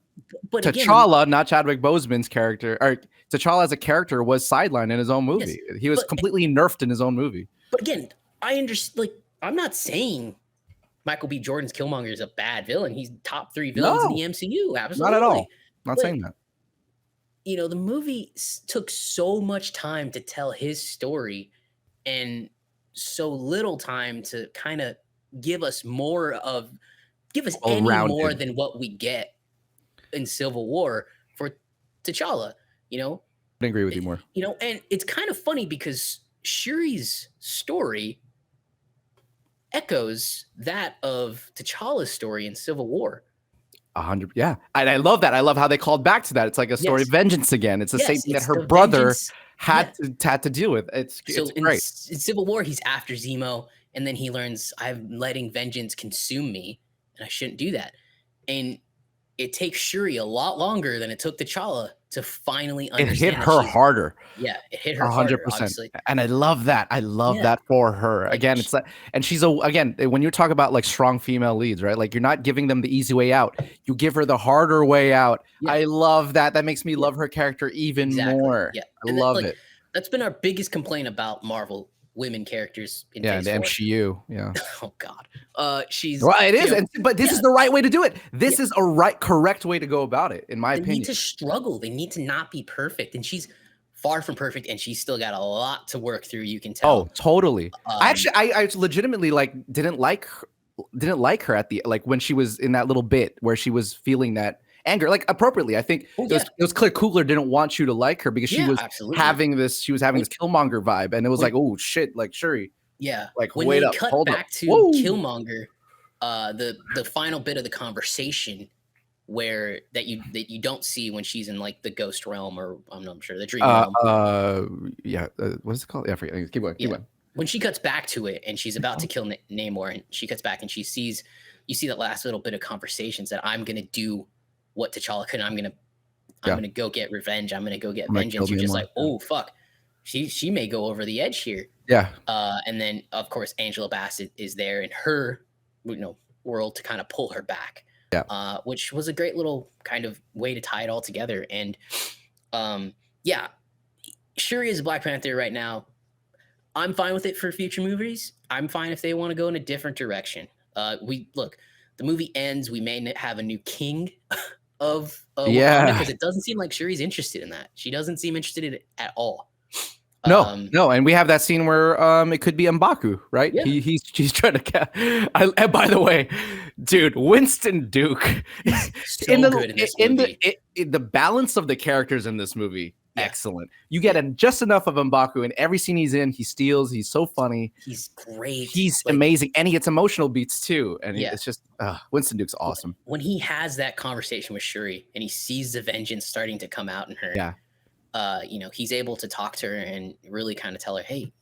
[SPEAKER 1] But again,
[SPEAKER 2] T'Challa, not Chadwick Boseman's character, or T'Challa as a character was sidelined in his own
[SPEAKER 1] yes,
[SPEAKER 2] movie. He was
[SPEAKER 1] but
[SPEAKER 2] completely nerfed in his own movie.
[SPEAKER 1] but again, I understand. Like, I'm not saying Michael B. Jordan's Killmonger is a bad villain. He's top 3 villains in the
[SPEAKER 2] No,
[SPEAKER 1] MCU.
[SPEAKER 2] not at all.
[SPEAKER 1] Absolutely.
[SPEAKER 2] Not
[SPEAKER 1] But
[SPEAKER 2] saying that.
[SPEAKER 1] the movie took so much time to tell his story and so little time to kind of give us any more
[SPEAKER 2] Well-rounded.
[SPEAKER 1] than what we get in Civil War for T'Challa,
[SPEAKER 2] I agree with you more.
[SPEAKER 1] and it's kind of funny because Shuri's story echoes that of T'Challa's story in Civil War.
[SPEAKER 2] 100, yeah. And I love that. I love how they called back to that. It's like a story of vengeance again. It's the same thing that her brother had to deal with. It's great.
[SPEAKER 1] In Civil War, he's after Zemo, and then he learns I'm letting vengeance consume me, and I shouldn't do that. And it takes Shuri a lot longer than it took T'Challa to finally understand.
[SPEAKER 2] It hit her harder.
[SPEAKER 1] Yeah, it hit her 100%.
[SPEAKER 2] And I love that. I love that for her. Again, it's like, and she's again, when you talk about like strong female leads, right? Like you're not giving them the easy way out. You give her the harder way out. Yeah. I love that. That makes me love her character even more.
[SPEAKER 1] Yeah.
[SPEAKER 2] I love it.
[SPEAKER 1] That's been our biggest complaint about Marvel women characters in
[SPEAKER 2] the MCU. Yeah.
[SPEAKER 1] Oh God. She's
[SPEAKER 2] it is, but this is the right way to do it. This is a correct way to go about it, in my opinion.
[SPEAKER 1] They need to struggle. They need to not be perfect, and she's far from perfect, and she's still got a lot to work through. You can tell.
[SPEAKER 2] Oh, totally. I legitimately didn't like her at the when she was in that little bit where she was feeling that anger, appropriately. I think it was clear Coogler didn't want you to like her because she was having this Killmonger vibe, and it was oh shit, Shuri.
[SPEAKER 1] Yeah.
[SPEAKER 2] When
[SPEAKER 1] wait
[SPEAKER 2] they
[SPEAKER 1] up, cut back to Killmonger, the final bit of the conversation that you don't see when she's in the ghost realm, or I'm sure the dream realm.
[SPEAKER 2] What is it called? Yeah, I forget. Keep going.
[SPEAKER 1] When she cuts back to it and she's about to kill Namor, and she cuts back and you see that last little bit of conversations that I'm gonna do what T'Challa couldn't. I'm gonna go get revenge. I'm gonna go get vengeance. You're just oh fuck, she may go over the edge here.
[SPEAKER 2] Yeah.
[SPEAKER 1] And then of course Angela Bassett is there in her world to kind of pull her back.
[SPEAKER 2] Yeah.
[SPEAKER 1] Which was a great little kind of way to tie it all together. And Shuri is a Black Panther right now. I'm fine with it for future movies. I'm fine if they want to go in a different direction. The movie ends. We may have a new king of Wakanda, because it doesn't seem like Shuri's interested in that. She doesn't seem interested in it at all.
[SPEAKER 2] No, and we have that scene where it could be M'Baku, right? Yeah. He's trying to and by the way, dude, Winston Duke
[SPEAKER 1] so good in this movie.
[SPEAKER 2] The balance of the characters in this movie. Yeah. Excellent. You get just enough of M'Baku in every scene he's in. He steals. He's so funny.
[SPEAKER 1] He's great.
[SPEAKER 2] He's amazing, and he gets emotional beats too. And it's just Winston Duke's awesome.
[SPEAKER 1] When he has that conversation with Shuri and he sees the vengeance starting to come out in her, he's able to talk to her and really kind of tell her, hey,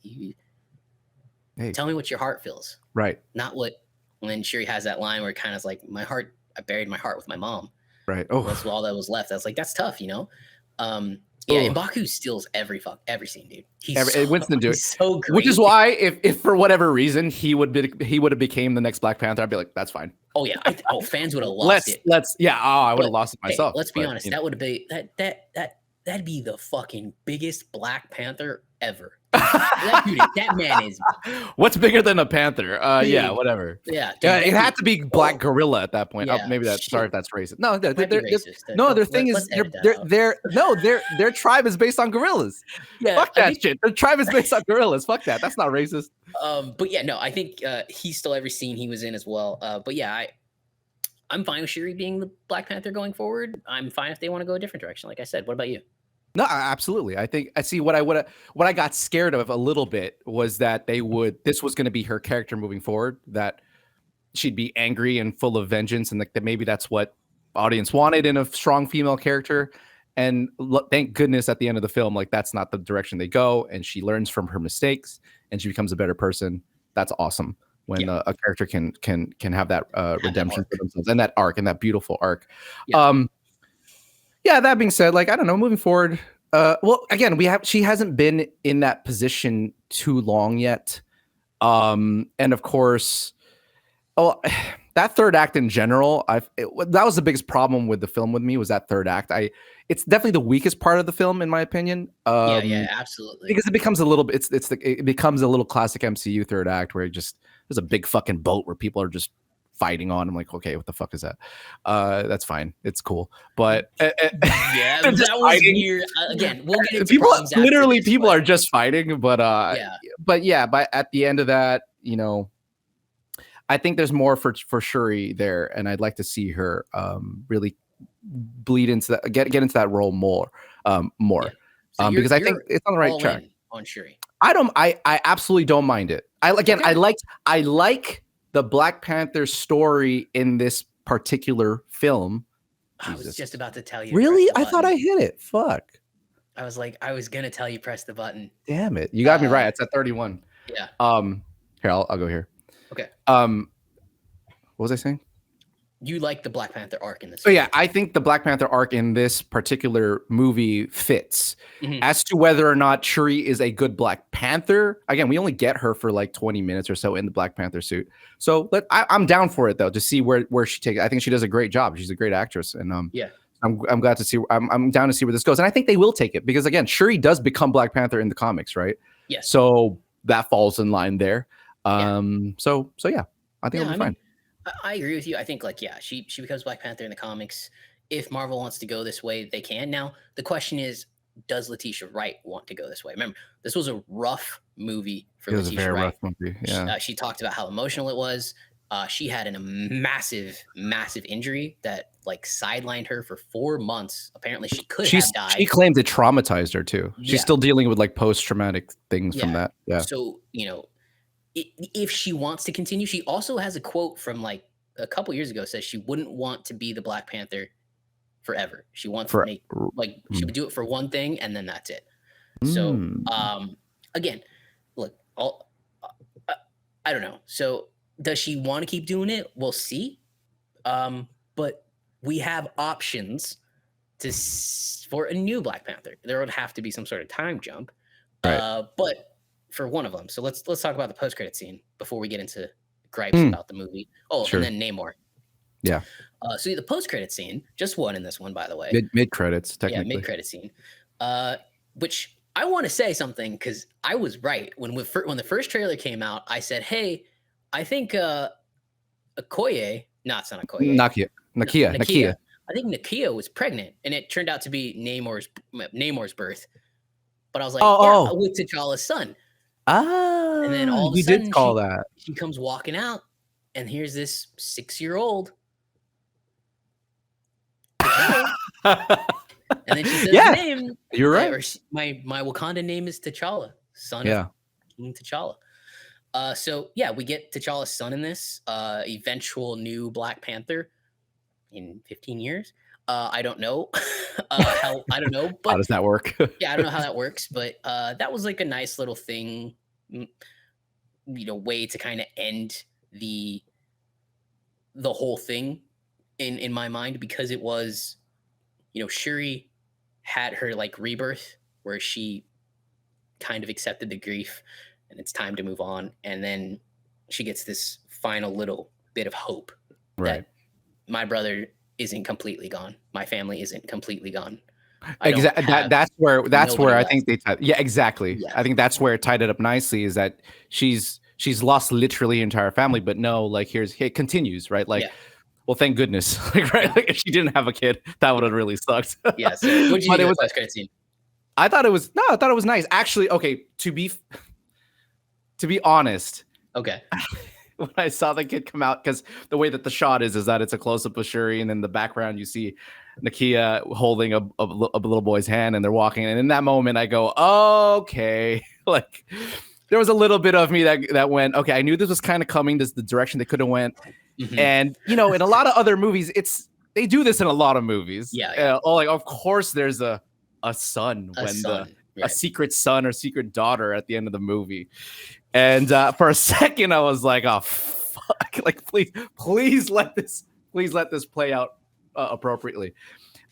[SPEAKER 1] tell me what your heart feels.
[SPEAKER 2] Right.
[SPEAKER 1] Not what. When Shuri has that line where it kind of like, my heart, I buried my heart with my mom.
[SPEAKER 2] Right. Oh,
[SPEAKER 1] that's all that was left. I was like, that's tough, M'Baku steals every scene, dude.
[SPEAKER 2] Winston Duke,
[SPEAKER 1] he's so great.
[SPEAKER 2] Which is why, if for whatever reason he would have became the next Black Panther, I'd be like, that's fine.
[SPEAKER 1] Oh yeah, fans would have lost it.
[SPEAKER 2] I would have lost it myself.
[SPEAKER 1] Let's be honest, that would have been that'd be the fucking biggest Black Panther ever. That man is.
[SPEAKER 2] What's bigger than a panther? Yeah, whatever.
[SPEAKER 1] Yeah,
[SPEAKER 2] dude, it had to be Black Gorilla at that point.
[SPEAKER 1] Yeah,
[SPEAKER 2] maybe that's sorry if that's racist. No, their tribe is based on gorillas. Yeah, fuck that shit. Their tribe is based on gorillas. Fuck that. That's not racist.
[SPEAKER 1] But yeah, no, I think he stole every scene he was in as well. But yeah, I'm fine with Shuri being the Black Panther going forward. I'm fine if they want to go a different direction. Like I said, what about you?
[SPEAKER 2] No, absolutely. I think I see what I got scared of a little bit was that this was going to be her character moving forward, that she'd be angry and full of vengeance, and that maybe that's what audience wanted in a strong female character. And thank goodness at the end of the film, that's not the direction they go, and she learns from her mistakes and she becomes a better person. That's awesome. when a character can have that redemption for themselves and that arc and that beautiful arc.
[SPEAKER 1] Yeah.
[SPEAKER 2] That being said, like, I don't know, moving forward, well, again, she hasn't been in that position too long yet. And of course, that third act in general, that was the biggest problem with the film with me, was that third act. It's definitely the weakest part of the film, in my opinion.
[SPEAKER 1] Yeah, absolutely.
[SPEAKER 2] Because it becomes a little bit, it becomes a little classic MCU third act where there's a big fucking boat where people are just fighting on. I'm like, okay, what the fuck is that? That's fine, it's cool, but
[SPEAKER 1] yeah, that was weird. Again, we'll get into
[SPEAKER 2] people.
[SPEAKER 1] Literally,
[SPEAKER 2] people are just fighting, but at the end of that, I think there's more for Shuri there, and I'd like to see her really bleed into that, get into that role more. So because I think it's on the right track.
[SPEAKER 1] On Shuri,
[SPEAKER 2] I absolutely don't mind it. I like the Black Panther story in this particular film.
[SPEAKER 1] I was just about to tell you.
[SPEAKER 2] Really? I thought I hit it. Fuck.
[SPEAKER 1] I was gonna tell you press the button.
[SPEAKER 2] Damn it! You got me right. It's at 31.
[SPEAKER 1] Yeah.
[SPEAKER 2] Here, I'll go here.
[SPEAKER 1] Okay.
[SPEAKER 2] What was I saying?
[SPEAKER 1] You like the Black Panther arc in this?
[SPEAKER 2] So yeah, I think the Black Panther arc in this particular movie fits. As to whether or not Shuri is a good Black Panther, again, we only get her for like 20 minutes or so in the Black Panther suit. So I'm down for it though, to see where she takes it. I think she does a great job. She's a great actress, and I'm glad to see. I'm down to see where this goes, and I think they will take it because again, Shuri does become Black Panther in the comics, right?
[SPEAKER 1] Yeah.
[SPEAKER 2] So that falls in line there. So yeah, I think it'll be fine.
[SPEAKER 1] I agree with you. I think she becomes Black Panther in the comics. If Marvel wants to go this way, they can. Now the question is, does Letitia Wright want to go this way? Remember, this was a rough movie for Letitia Wright. It was a very rough movie. Yeah. She talked about how emotional it was. She had a massive injury that sidelined her for 4 months. Apparently, she could have died.
[SPEAKER 2] She claimed it traumatized her too. She's still dealing with post-traumatic things from that. Yeah.
[SPEAKER 1] So if she wants to continue, she also has a quote from a couple years ago, says she wouldn't want to be the Black Panther forever. She wants to make she would do it for one thing and then that's it. So again, look, I don't know. So does she want to keep doing it? We'll see. But we have options for a new Black Panther. There would have to be some sort of time jump.
[SPEAKER 2] Right.
[SPEAKER 1] But for one of them. So let's talk about the post-credit scene before we get into gripes about the movie. Sure. And then Namor.
[SPEAKER 2] Yeah.
[SPEAKER 1] So the post-credit scene, just one in this one, by the way.
[SPEAKER 2] Mid credits, technically.
[SPEAKER 1] Yeah, mid-credit scene. Which I want to say something because I was right when the first trailer came out. I said, "Hey, I think Okoye, no, it's not Okoye.
[SPEAKER 2] Nakia.
[SPEAKER 1] I think Nakia was pregnant, and it turned out to be Namor's birth. But I was like, with T'Challa's son." And then all of a sudden,
[SPEAKER 2] did call that.
[SPEAKER 1] She comes walking out, and here's this 6-year-old. And then she says the name.
[SPEAKER 2] You're right.
[SPEAKER 1] My Wakanda name is T'Challa, son of King T'Challa. So yeah, we get T'Challa's son in this eventual new Black Panther in 15 years. I don't know how. I don't know. But
[SPEAKER 2] how does that work?
[SPEAKER 1] Yeah, I don't know how that works, but that was a nice little thing, way to kind of end the whole thing in my mind, because it was, Shuri had her rebirth where she kind of accepted the grief and it's time to move on, and then she gets this final little bit of hope that my brother isn't completely gone. My family isn't completely gone.
[SPEAKER 2] Exactly. That's where I think they exactly. Yeah. I think that's where it tied it up nicely, is that she's lost literally her entire family, but no, it continues, right? Well, thank goodness. If she didn't have a kid, that would have really sucked.
[SPEAKER 1] Yeah. So what did you think of the post-credit scene?
[SPEAKER 2] I thought it was nice. Actually, okay, to be honest.
[SPEAKER 1] Okay.
[SPEAKER 2] When I saw the kid come out, because the way that the shot is that it's a close-up of Shuri, and in the background you see Nakia holding a little boy's hand, and they're walking, and in that moment I go, okay. There was a little bit of me that went, okay, I knew this was kind of coming, this is the direction they could have went. And in a lot of other movies, they do this in a lot of movies. Of course there's a son, a secret son or secret daughter at the end of the movie. And for a second, I was like, "Oh fuck!" Like, please let this play out appropriately.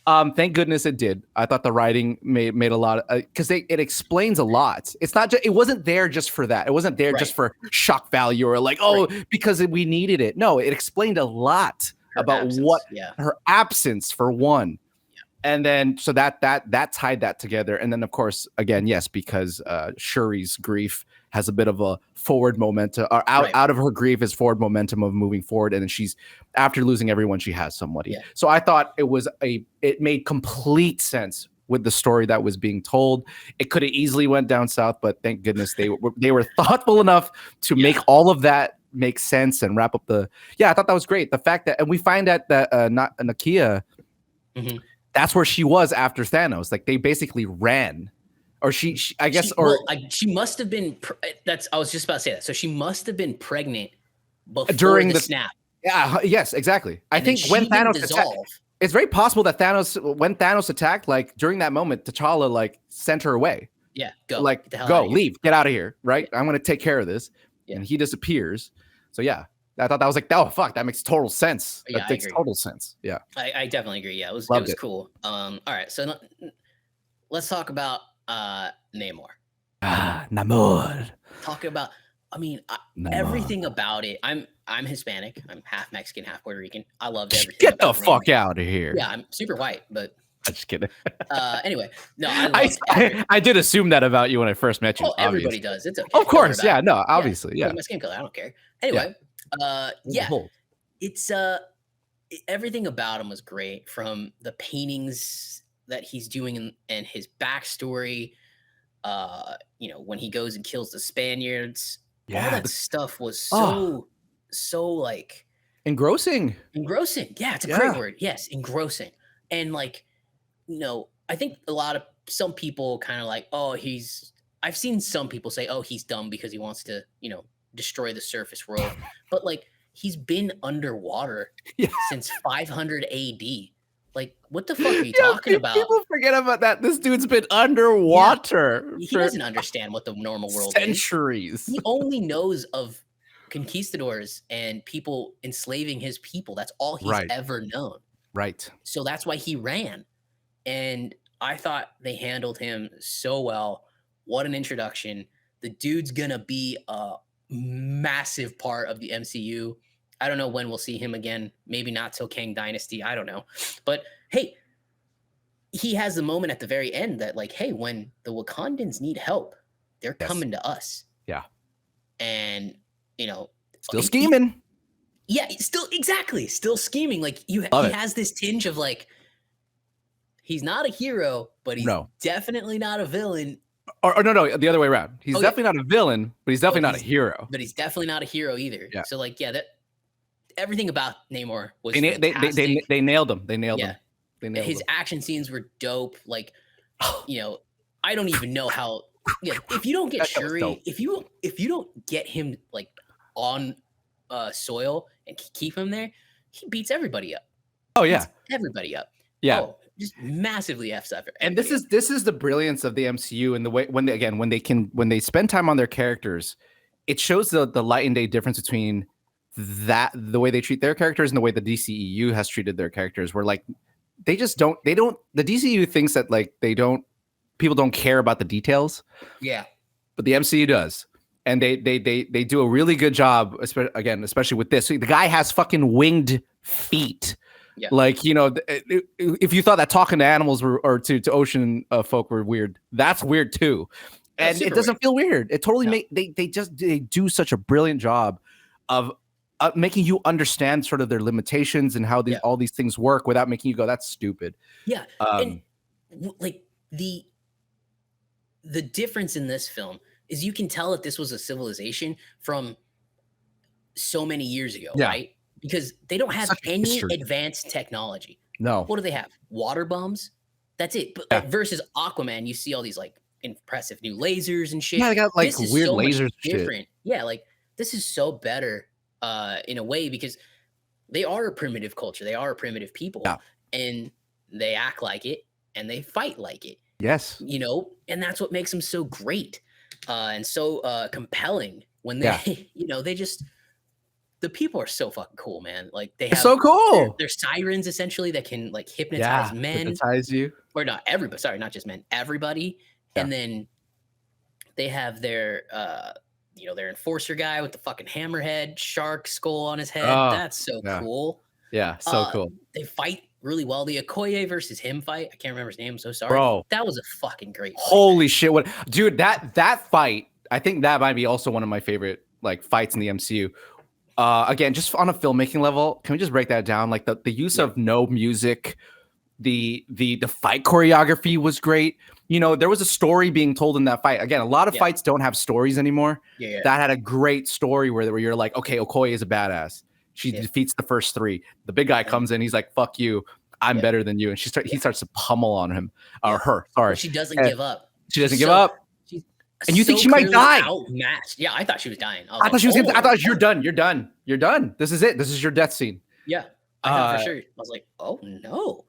[SPEAKER 2] Thank goodness it did. I thought the writing made a lot because it explains a lot. It's not just, it wasn't there just for that. It wasn't there just for shock value or like, because we needed it. No, it explained a lot about her absence for one. And then so that tied that together. And then of course, again, yes, because Shuri's grief has a bit of a forward momentum, or out of her grief is forward momentum of moving forward. And then she's, after losing everyone, she has somebody. Yeah. So I thought it made complete sense with the story that was being told. It could have easily went down south, but thank goodness they were thoughtful enough to make all of that make sense and wrap up the. Yeah, I thought that was great. The fact that, and we find out that Nakia. Mm-hmm. That's where she was after Thanos. Like, they basically ran, or she I guess,
[SPEAKER 1] she must have been. I was just about to say that. So she must have been pregnant before
[SPEAKER 2] during
[SPEAKER 1] the snap.
[SPEAKER 2] Yeah. Yes. Exactly. I think when Thanos attacked, it's very possible that when Thanos attacked, like during that moment, T'Challa like sent her away.
[SPEAKER 1] Yeah. Go.
[SPEAKER 2] Like, go, leave, get out of here. Right. I'm gonna take care of this. Yeah. And he disappears. So yeah. I thought that was like, oh fuck, that makes total sense. That makes total sense. Yeah, I
[SPEAKER 1] definitely agree. Yeah, it was cool. All right, so let's talk about Namor.
[SPEAKER 2] Namor.
[SPEAKER 1] Talk about. I mean, everything about it. I'm Hispanic. I'm half Mexican, half Puerto Rican. I loved everything.
[SPEAKER 2] Get the fuck out of here.
[SPEAKER 1] Yeah, I'm super white, but.
[SPEAKER 2] I'm just kidding.
[SPEAKER 1] Anyway, no, I
[SPEAKER 2] did assume that about you when I first met you.
[SPEAKER 1] Oh, everybody does. It's okay.
[SPEAKER 2] Of course, yeah. No, obviously, yeah.
[SPEAKER 1] My skin color, I don't care. Anyway. It's everything about him was great, from the paintings that he's doing and his backstory. When he goes and kills the Spaniards, all that stuff was so like
[SPEAKER 2] engrossing.
[SPEAKER 1] Yeah, it's a great word. Yes, engrossing. And like, I think some people kind of like, I've seen some people say, he's dumb because he wants to, destroy the surface world, but like, he's been underwater since 500 AD. Like, what the fuck are you talking about?
[SPEAKER 2] People forget about that. This dude's been underwater.
[SPEAKER 1] He doesn't understand what the normal world
[SPEAKER 2] centuries.
[SPEAKER 1] He only knows of conquistadors and people enslaving his people. That's all he's ever known.
[SPEAKER 2] Right.
[SPEAKER 1] So that's why he ran. And I thought they handled him so well. What an introduction. The dude's gonna be a massive part of the MCU. I don't know when we'll see him again. Maybe not till Kang Dynasty. I don't know. But hey, he has the moment at the very end that like, hey, when the Wakandans need help, they're coming to us.
[SPEAKER 2] Yeah.
[SPEAKER 1] And,
[SPEAKER 2] still scheming.
[SPEAKER 1] Still scheming. Like he has this tinge of like, he's not a hero, but he's definitely not a villain.
[SPEAKER 2] Or no, the other way around. He's definitely not a villain, but he's definitely not a hero.
[SPEAKER 1] But he's definitely not a hero either. Yeah. So like, that everything about Namor was
[SPEAKER 2] they nailed him. They nailed him.
[SPEAKER 1] His action scenes were dope. Like, I don't even know how. Yeah, if you don't get Shuri, if you don't get him like on soil and keep him there, he beats everybody up.
[SPEAKER 2] Oh yeah,
[SPEAKER 1] everybody up.
[SPEAKER 2] Yeah.
[SPEAKER 1] Just massively F's up.
[SPEAKER 2] And this is the brilliance of the MCU, and the way when they spend time on their characters, it shows the light and day difference between the way they treat their characters and the way the DCEU has treated their characters. Where like the DCEU thinks that like people don't care about the details.
[SPEAKER 1] Yeah.
[SPEAKER 2] But the MCU does. And they do a really good job, especially with this. So the guy has fucking winged feet. Yeah. Like, if you thought that talking to animals or to ocean folk were weird, that's weird too. And it doesn't feel weird. It totally they do such a brilliant job of making you understand sort of their limitations and how all these things work without making you go, that's stupid.
[SPEAKER 1] Yeah. And like the difference in this film is you can tell that this was a civilization from so many years ago, right? Because they don't have any advanced technology.
[SPEAKER 2] No.
[SPEAKER 1] What do they have? Water bombs? That's it. But like, versus Aquaman, you see all these like impressive new lasers and shit.
[SPEAKER 2] Yeah, they got like weird lasers.
[SPEAKER 1] Different. Shit. Yeah, like this is so better in a way because they are a primitive culture. They are a primitive people. Yeah. And they act like it and they fight like it.
[SPEAKER 2] Yes.
[SPEAKER 1] And that's what makes them so great. and so compelling when they, they just the people are so fucking cool, man. Like they have
[SPEAKER 2] so cool.
[SPEAKER 1] They're sirens essentially that can like hypnotize men.
[SPEAKER 2] Hypnotize you.
[SPEAKER 1] Or not everybody, sorry, not just men, everybody. Yeah. And then they have their their enforcer guy with the fucking hammerhead, shark skull on his head. That's so cool.
[SPEAKER 2] Yeah, so cool.
[SPEAKER 1] They fight really well. The Okoye versus him fight, I can't remember his name, I'm so sorry.
[SPEAKER 2] Bro,
[SPEAKER 1] that was a fucking great fight.
[SPEAKER 2] Holy shit. Dude, that fight, I think that might be also one of my favorite like fights in the MCU. Again, just on a filmmaking level, can we just break that down? Like the use of no music, the fight choreography was great. There was a story being told in that fight. Again, a lot of fights don't have stories anymore. That had a great story where you're like, okay, Okoye is a badass. She defeats the first three. The big guy comes in, he's like, fuck you, I'm better than you. And he starts to pummel on him, or her, sorry.
[SPEAKER 1] But she doesn't give up.
[SPEAKER 2] She doesn't give up. And you think she might die?
[SPEAKER 1] Outmatched. Yeah, I thought she was dying.
[SPEAKER 2] I thought she was gonna, I thought you're done. You're done. This is it. This is your death scene.
[SPEAKER 1] Yeah. I thought for sure. I was like, oh no.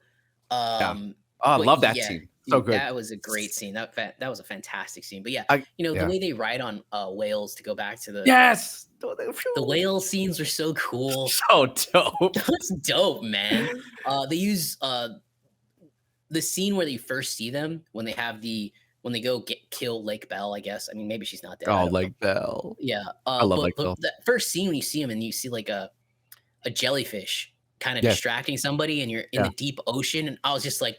[SPEAKER 2] I love that scene. So good.
[SPEAKER 1] That was a great scene. That was a fantastic scene. But the way they ride on whales, to go back to the the whale scenes were so cool.
[SPEAKER 2] So dope.
[SPEAKER 1] That's dope, man. They use the scene where you first see them when they go kill Lake Bell, I guess. I mean, maybe she's not dead.
[SPEAKER 2] Oh, Lake Bell.
[SPEAKER 1] Yeah.
[SPEAKER 2] I love Lake Bell.
[SPEAKER 1] That first scene when you see him and you see like a jellyfish kind of distracting somebody and you're in the deep ocean. And I was just like,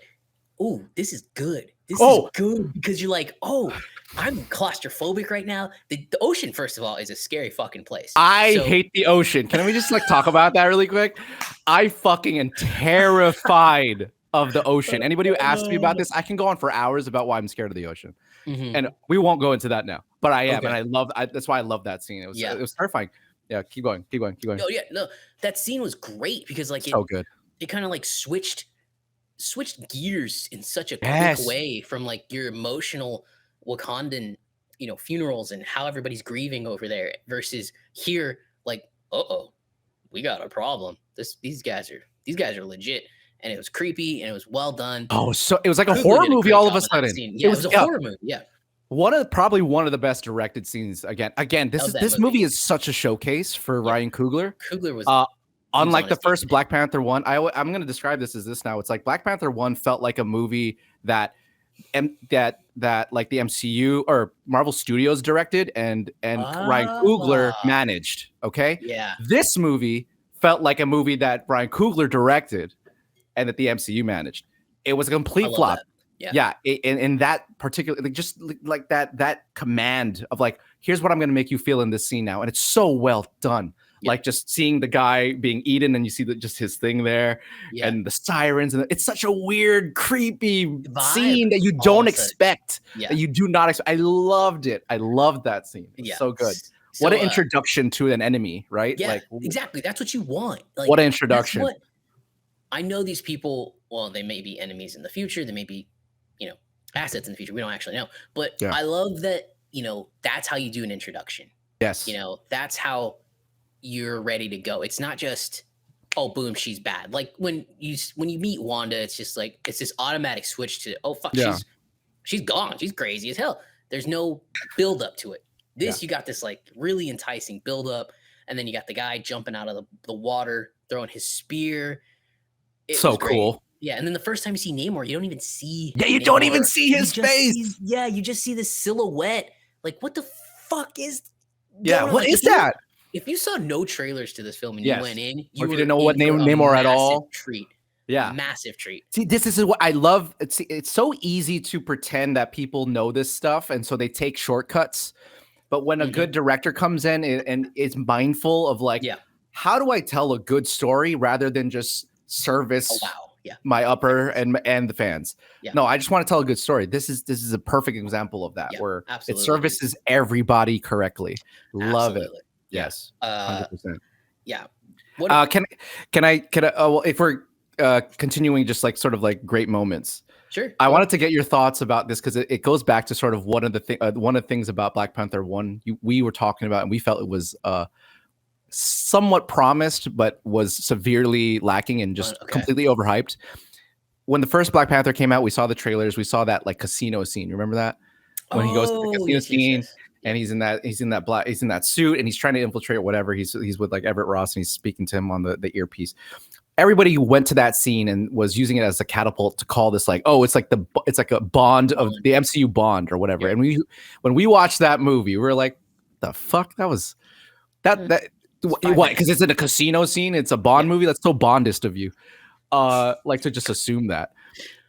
[SPEAKER 1] oh, this is good. This is good, because you're like, oh, I'm claustrophobic right now. The ocean, first of all, is a scary fucking place.
[SPEAKER 2] I hate the ocean. Can we just like talk about that really quick? I fucking am terrified of the ocean. Anybody who asks me about this, I can go on for hours about why I'm scared of the ocean. And we won't go into that now. But I am, and that's why I love that scene. It was terrifying. Yeah, keep going.
[SPEAKER 1] No, that scene was great because like
[SPEAKER 2] so good.
[SPEAKER 1] It kind of like switched gears in such a quick way from like your emotional Wakandan, funerals and how everybody's grieving over there versus here, like, we got a problem. These guys are legit. And it was creepy and it was well done.
[SPEAKER 2] Oh, so it was like a horror movie all of a sudden.
[SPEAKER 1] Yeah, it was a horror movie. Yeah.
[SPEAKER 2] Probably one of the best directed scenes. Again, this movie is such a showcase for Ryan Coogler.
[SPEAKER 1] Coogler was
[SPEAKER 2] unlike the first Black Panther 1. I'm going to describe this as this now. It's like Black Panther 1 felt like a movie that like the MCU or Marvel Studios directed and Ryan Coogler managed. Okay.
[SPEAKER 1] Yeah.
[SPEAKER 2] This movie felt like a movie that Ryan Coogler directed and that the MCU managed. It was a complete flop. Yeah. In that particular, just like that command of like, here's what I'm going to make you feel in this scene now. And it's so well done. Yeah. Like just seeing the guy being eaten and you see just his thing there and the sirens. And it's such a weird, creepy scene that you don't expect, that you do not expect. I loved it. I loved that scene. It's so good. So, what an introduction to an enemy, right?
[SPEAKER 1] Yeah,
[SPEAKER 2] like,
[SPEAKER 1] exactly. That's what you want. Like,
[SPEAKER 2] what an introduction.
[SPEAKER 1] I know these people, well, they may be enemies in the future. They may be, assets in the future. We don't actually know. But I love that, that's how you do an introduction.
[SPEAKER 2] Yes.
[SPEAKER 1] That's how you're ready to go. It's not just, oh, boom, she's bad. Like when you meet Wanda, it's just like, it's this automatic switch to, oh, fuck, she's gone. She's crazy as hell. There's no build up to it. You got this like really enticing build up. And then you got the guy jumping out of the water, throwing his spear.
[SPEAKER 2] So cool.
[SPEAKER 1] Yeah, and then the first time you see Namor, you don't even see.
[SPEAKER 2] Yeah, you don't even see his face.
[SPEAKER 1] You just see this silhouette. Like, what the fuck is?
[SPEAKER 2] Yeah, what is that?
[SPEAKER 1] If you saw no trailers to this film and you went in, you
[SPEAKER 2] didn't know what Namor at all.
[SPEAKER 1] Treat.
[SPEAKER 2] Yeah,
[SPEAKER 1] massive treat.
[SPEAKER 2] See, this is what I love. It's so easy to pretend that people know this stuff, and so they take shortcuts. But when a good director comes in and is mindful of like, how do I tell a good story rather than just service my upper and the fans? No, I just want to tell a good story. This is a perfect example of that, where it services everybody correctly. Love it. Yes, 100%.
[SPEAKER 1] Yeah.
[SPEAKER 2] Can I well, if we're continuing just like sort of like great moments,
[SPEAKER 1] sure.
[SPEAKER 2] I wanted to get your thoughts about this because it goes back to sort of one of the things about Black Panther 1 we were talking about, and we felt it was somewhat promised, but was severely lacking and just completely overhyped. When the first Black Panther came out, we saw the trailers. We saw that like casino scene. Remember that? when he goes to the casino
[SPEAKER 1] yes,
[SPEAKER 2] scene.
[SPEAKER 1] yes.
[SPEAKER 2] And he's in that suit, and he's trying to infiltrate whatever. He's with like Everett Ross, and he's speaking to him on the earpiece. Everybody who went to that scene and was using it as a catapult to call this like, oh, it's like a bond of the MCU Bond or whatever. Yeah. And when we watched that movie, we were like, the fuck, that was that what? Because it's in a casino scene. It's a Bond movie. That's so Bondist of you. Like to just assume that.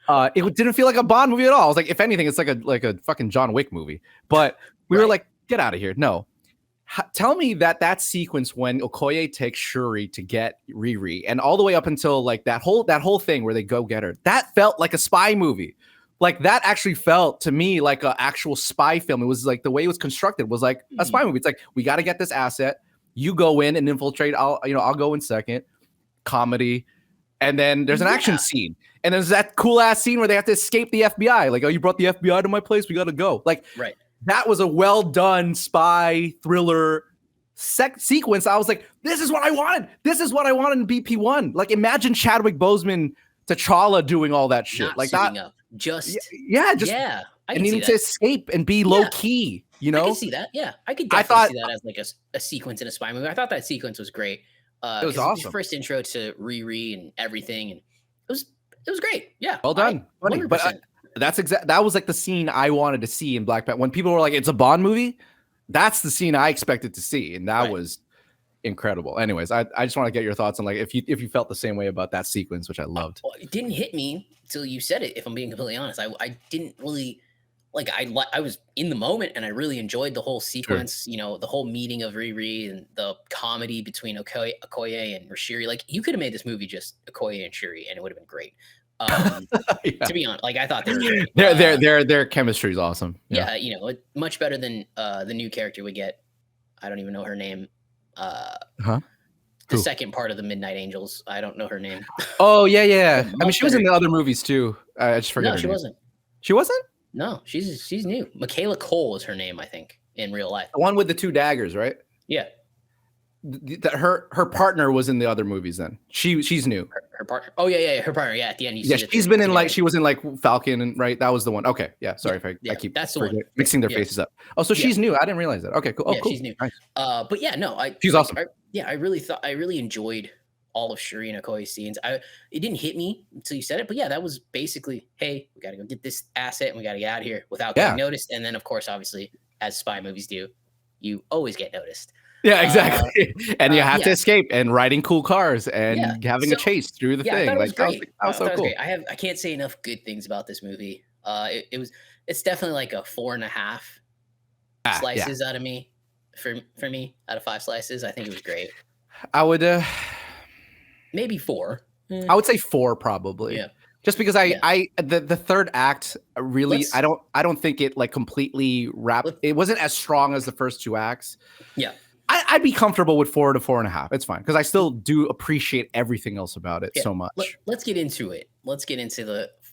[SPEAKER 2] It didn't feel like a Bond movie at all. I was like, if anything, it's like a fucking John Wick movie. But we were like, get out of here. No. Tell me that sequence when Okoye takes Shuri to get Riri and all the way up until like that whole thing where they go get her, that felt like a spy movie. Like that actually felt to me like an actual spy film. It was like the way it was constructed was like a spy movie. It's like, we got to get this asset. You go in and infiltrate. I'll go in second. Comedy. And then there's an action scene. And there's that cool ass scene where they have to escape the FBI. Like, oh, you brought the FBI to my place. We got to go. Like,
[SPEAKER 1] right.
[SPEAKER 2] That was a well done spy thriller sequence. I was like, this is what I wanted. This is what I wanted in BP1. Like, imagine Chadwick Boseman, T'Challa doing all that shit.
[SPEAKER 1] Not
[SPEAKER 2] like that.
[SPEAKER 1] Up. Just
[SPEAKER 2] I needed to escape and be low key. You know,
[SPEAKER 1] I can see that. Yeah, I could definitely see that as like a sequence in a spy movie. I thought that sequence was great.
[SPEAKER 2] It was awesome.
[SPEAKER 1] His first intro to Riri and everything, and it was great. Yeah,
[SPEAKER 2] well done. But that was like the scene I wanted to see in Black Panther. When people were like, "It's a Bond movie," that's the scene I expected to see, and that was incredible. Anyways, I just want to get your thoughts on like if you felt the same way about that sequence, which I loved.
[SPEAKER 1] Well, it didn't hit me until you said it. If I'm being completely honest, I didn't really like. I was in the moment, and I really enjoyed the whole sequence. Sure. You know, the whole meeting of Riri and the comedy between Okoye and Shuri. Like, you could have made this movie just Okoye and Shuri, and it would have been great. To be honest, like I thought they were great.
[SPEAKER 2] Their chemistry is awesome.
[SPEAKER 1] Yeah, you know, much better than the new character we get. I don't even know her name. The second part of the Midnight Angels. I don't know her name.
[SPEAKER 2] Oh yeah. I mean, she was in the other movies too. I just forgot.
[SPEAKER 1] No, she wasn't.
[SPEAKER 2] She wasn't?
[SPEAKER 1] No, she's new. Michaela Cole is her name, I think, in real life.
[SPEAKER 2] The one with the two daggers, right?
[SPEAKER 1] Yeah.
[SPEAKER 2] Her partner was in the other movies. Then she's new.
[SPEAKER 1] Her partner. Oh yeah, her partner. Yeah, at the end.
[SPEAKER 2] She's been in like she was in like Falcon, and right, that was the one. Okay, yeah. Sorry if I keep
[SPEAKER 1] that's the one.
[SPEAKER 2] Mixing their faces up. Oh, so she's new. I didn't realize that. Okay, cool. Oh, cool.
[SPEAKER 1] She's new.
[SPEAKER 2] Nice.
[SPEAKER 1] But yeah, no,
[SPEAKER 2] she's awesome.
[SPEAKER 1] I really enjoyed all of Shuri and Okoye's scenes. It didn't hit me until you said it, but yeah, that was basically, hey, we got to go get this asset and we got to get out of here without getting noticed. And then, of course, obviously, as spy movies do, you always get noticed.
[SPEAKER 2] Yeah, exactly. And you have to escape and riding cool cars and having a chase through the thing.
[SPEAKER 1] I
[SPEAKER 2] like
[SPEAKER 1] that was
[SPEAKER 2] so cool.
[SPEAKER 1] Great. I can't say enough good things about this movie. It's definitely like a 4.5 slices out of me for me out of 5 slices. I think it was great.
[SPEAKER 2] I would
[SPEAKER 1] maybe 4.
[SPEAKER 2] I would say 4 probably.
[SPEAKER 1] Yeah.
[SPEAKER 2] Just because the third act really I don't think it like completely wrapped. It wasn't as strong as the first 2 acts.
[SPEAKER 1] Yeah.
[SPEAKER 2] I'd be comfortable with 4 to 4.5. It's fine because I still do appreciate everything else about it so much.
[SPEAKER 1] Let's get into it. Let's get into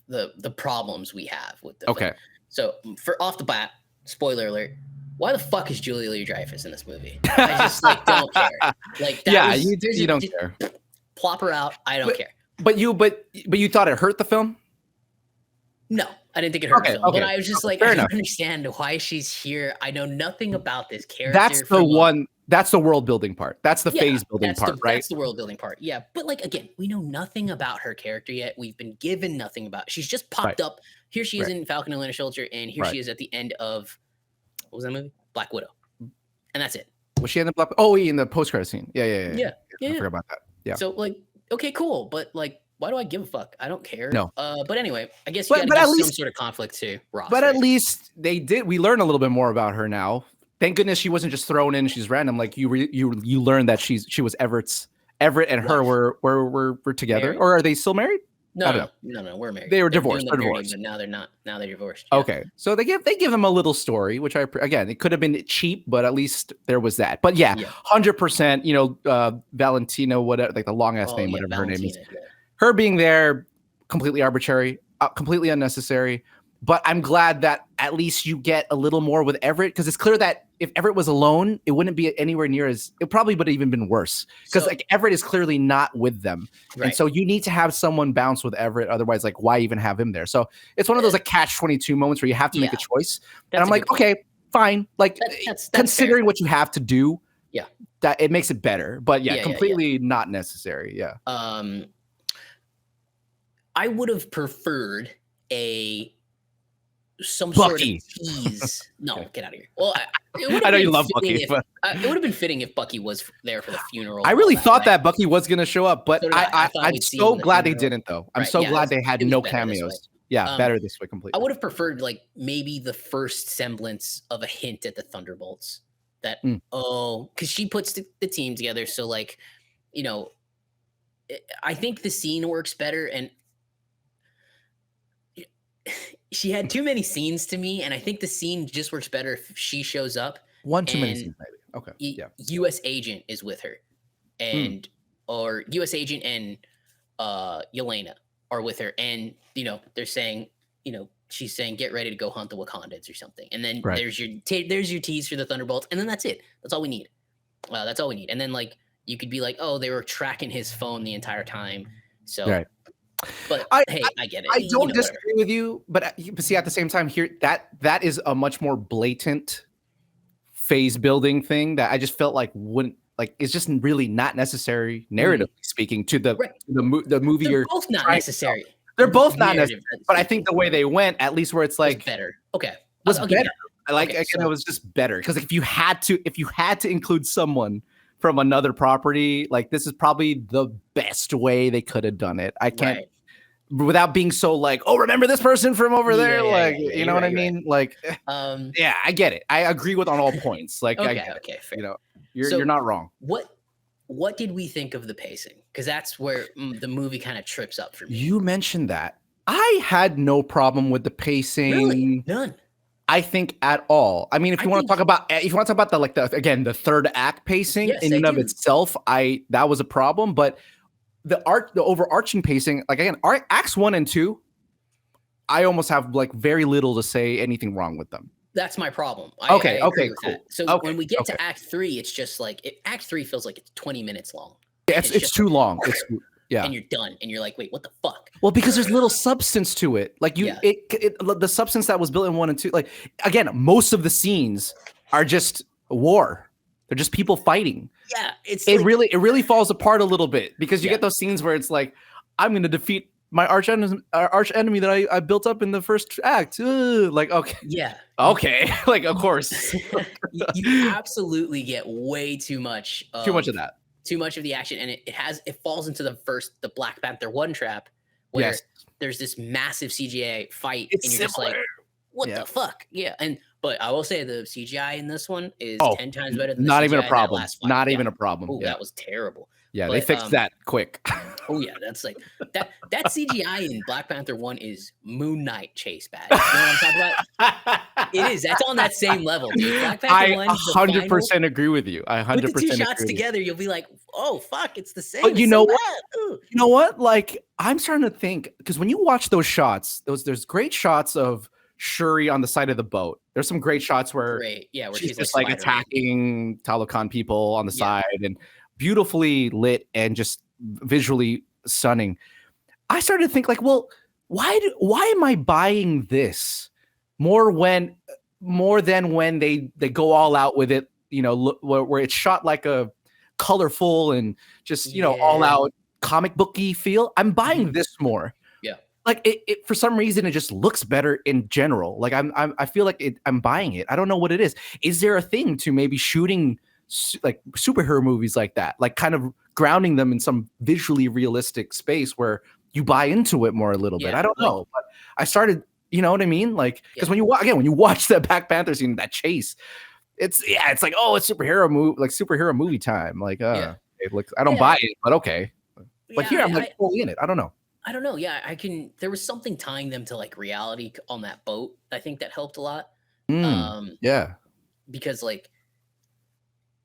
[SPEAKER 1] the problems we have with the film.
[SPEAKER 2] Okay.
[SPEAKER 1] So for off the bat, spoiler alert. Why the fuck is Julia Louis-Dreyfus in this movie? I just like don't care. Like
[SPEAKER 2] you don't care.
[SPEAKER 1] Plop her out. I don't care.
[SPEAKER 2] But you thought it hurt the film?
[SPEAKER 1] No, I didn't think it hurt the film.
[SPEAKER 2] Okay.
[SPEAKER 1] But I was just like, I don't understand why she's here. I know nothing about this character.
[SPEAKER 2] That's the one. That's the world building part. That's the phase building part, right?
[SPEAKER 1] That's the world building part. Yeah. But like, again, we know nothing about her character yet. We've been given nothing about. She's just popped up. Here she is in Falcon and Winter Soldier, and here she is at the end of what was that movie? Black Widow. And that's it.
[SPEAKER 2] Was she in the Black? Oh, in the post-credit scene. Yeah. I forgot about that. Yeah.
[SPEAKER 1] So like, okay, cool, but like, why do I give a fuck? I don't care.
[SPEAKER 2] No.
[SPEAKER 1] But anyway, I guess you got to give some sort of conflict to Ross.
[SPEAKER 2] But at least they did. We learn a little bit more about her now. Thank goodness she wasn't just thrown in. She's random. Like you learned that she was Everett and her were together,
[SPEAKER 1] married?
[SPEAKER 2] Or are they still married?
[SPEAKER 1] No, we're married.
[SPEAKER 2] They were divorced.
[SPEAKER 1] They're divorced. But now they're not. Now they're divorced.
[SPEAKER 2] Yeah. Okay, so they give them a little story, which again, it could have been cheap, but at least there was that. But 100%. You know, Valentina, whatever, like the long ass name, whatever her name is. Yeah. Her being there, completely arbitrary, completely unnecessary. But I'm glad that at least you get a little more with Everett because it's clear that if Everett was alone, it wouldn't be anywhere near as. It probably would have even been worse because like Everett is clearly not with them, and so you need to have someone bounce with Everett. Otherwise, like why even have him there? So it's one of those like catch-22 moments where you have to make a choice. And I'm like, okay, fine. Like that's considering what you have to do, that it makes it better. But completely not necessary. Yeah.
[SPEAKER 1] I would have preferred some
[SPEAKER 2] Bucky.
[SPEAKER 1] sort of tease. No, get out of here. Well,
[SPEAKER 2] I know you love Bucky, but
[SPEAKER 1] it would have been fitting if Bucky was there for the funeral.
[SPEAKER 2] I really thought that Bucky was going to show up, but I'm so glad they didn't, though. I'm so glad they had no cameos. Yeah, better this way completely.
[SPEAKER 1] I would have preferred like maybe the first semblance of a hint at the Thunderbolts. That because she puts the team together. So like, you know, I think the scene works better, and she had too many scenes to me, and I think the scene just works better if she shows up.
[SPEAKER 2] One too many scenes, maybe. Okay.
[SPEAKER 1] U.S. agent is with her, and or U.S. agent and Yelena are with her, and you know they're saying, you know, she's saying get ready to go hunt the Wakandans or something, and then there's your tease for the Thunderbolts, and then that's it. That's all we need. That's all we need. And then like you could be like, oh, they were tracking his phone the entire time, so. But I get it.
[SPEAKER 2] I don't disagree with you, but see, at the same time, here that is a much more blatant phase building thing that I just felt like wouldn't like. It's just really not necessary, narratively speaking, to the movie.
[SPEAKER 1] They're both not necessary.
[SPEAKER 2] They're both not necessary, but I think the way they went, at least where it's like
[SPEAKER 1] better. Okay,
[SPEAKER 2] was better. I like again, it was just better because if you had to include someone from another property, like this is probably the best way they could have done it. I can't without being so like, oh, remember this person from over there, you know what I mean? Like, I get it. I agree with on all points. Like,
[SPEAKER 1] fair.
[SPEAKER 2] You know, you're not wrong.
[SPEAKER 1] What did we think of the pacing? Because that's where the movie kind of trips up for me.
[SPEAKER 2] You mentioned that. I had no problem with the pacing.
[SPEAKER 1] Really? None.
[SPEAKER 2] I think at all. I mean, if you want to talk about the third act pacing in and of itself, that was a problem. But the overarching pacing, like again, acts 1 and 2, I almost have like very little to say anything wrong with them.
[SPEAKER 1] That's my problem.
[SPEAKER 2] Okay, cool.
[SPEAKER 1] That. So when we get to Act 3, it's just like Act 3 feels like it's 20 minutes long.
[SPEAKER 2] Yeah, it's too long.
[SPEAKER 1] And you're done, and you're like, wait, what the fuck?
[SPEAKER 2] Well, because there's little substance to it. Like the substance that was built in 1 and 2. Like again, most of the scenes are just war. They're just people fighting.
[SPEAKER 1] Yeah,
[SPEAKER 2] it really falls apart a little bit because you get those scenes where it's like, I'm going to defeat my arch enemy that I built up in the first act. Like, okay, like of course,
[SPEAKER 1] you absolutely get way too much of
[SPEAKER 2] that.
[SPEAKER 1] Too much of the action, and it falls into the Black Panther 1 trap where there's this massive CGI fight, and you're just like, what the fuck? Yeah, but I will say the CGI in this one is 10 times better than the
[SPEAKER 2] not
[SPEAKER 1] CGI
[SPEAKER 2] even a problem.
[SPEAKER 1] In that last fight.
[SPEAKER 2] Not even a problem.
[SPEAKER 1] Oh, that was terrible.
[SPEAKER 2] Yeah, they fixed that quick.
[SPEAKER 1] Oh yeah, that's like that CGI in Black Panther 1 is Moon Knight chase bad. You know what I'm talking about? It is. That's on that same level, dude. Black Panther 1,
[SPEAKER 2] 100% agree with you. I 100%
[SPEAKER 1] put the two shots together, you'll be like, oh fuck, it's the same.
[SPEAKER 2] But you know what? Like I'm starting to think because when you watch those shots, there's great shots of Shuri on the side of the boat. There's some great shots where
[SPEAKER 1] she's
[SPEAKER 2] just like attacking Talokan people on the side and beautifully lit and just visually stunning. I started to think like, well, why am I buying this more than when they go all out with it, you know, where it's shot like a colorful and just, you know, all out comic booky feel. I'm buying this more.
[SPEAKER 1] Yeah.
[SPEAKER 2] Like it for some reason it just looks better in general. Like I feel like I'm buying it. I don't know what it is. Is there a thing to maybe shooting like superhero movies like that, like kind of grounding them in some visually realistic space where you buy into it more a little bit? I don't know, but I started, you know what I mean? Like, because when you watch that Black Panther scene, that chase, it's like, oh, it's superhero movie time. Like, it looks, I don't buy it, but okay. But here I'm like fully in it. I don't know.
[SPEAKER 1] Yeah, there was something tying them to like reality on that boat. I think that helped a lot. Because like,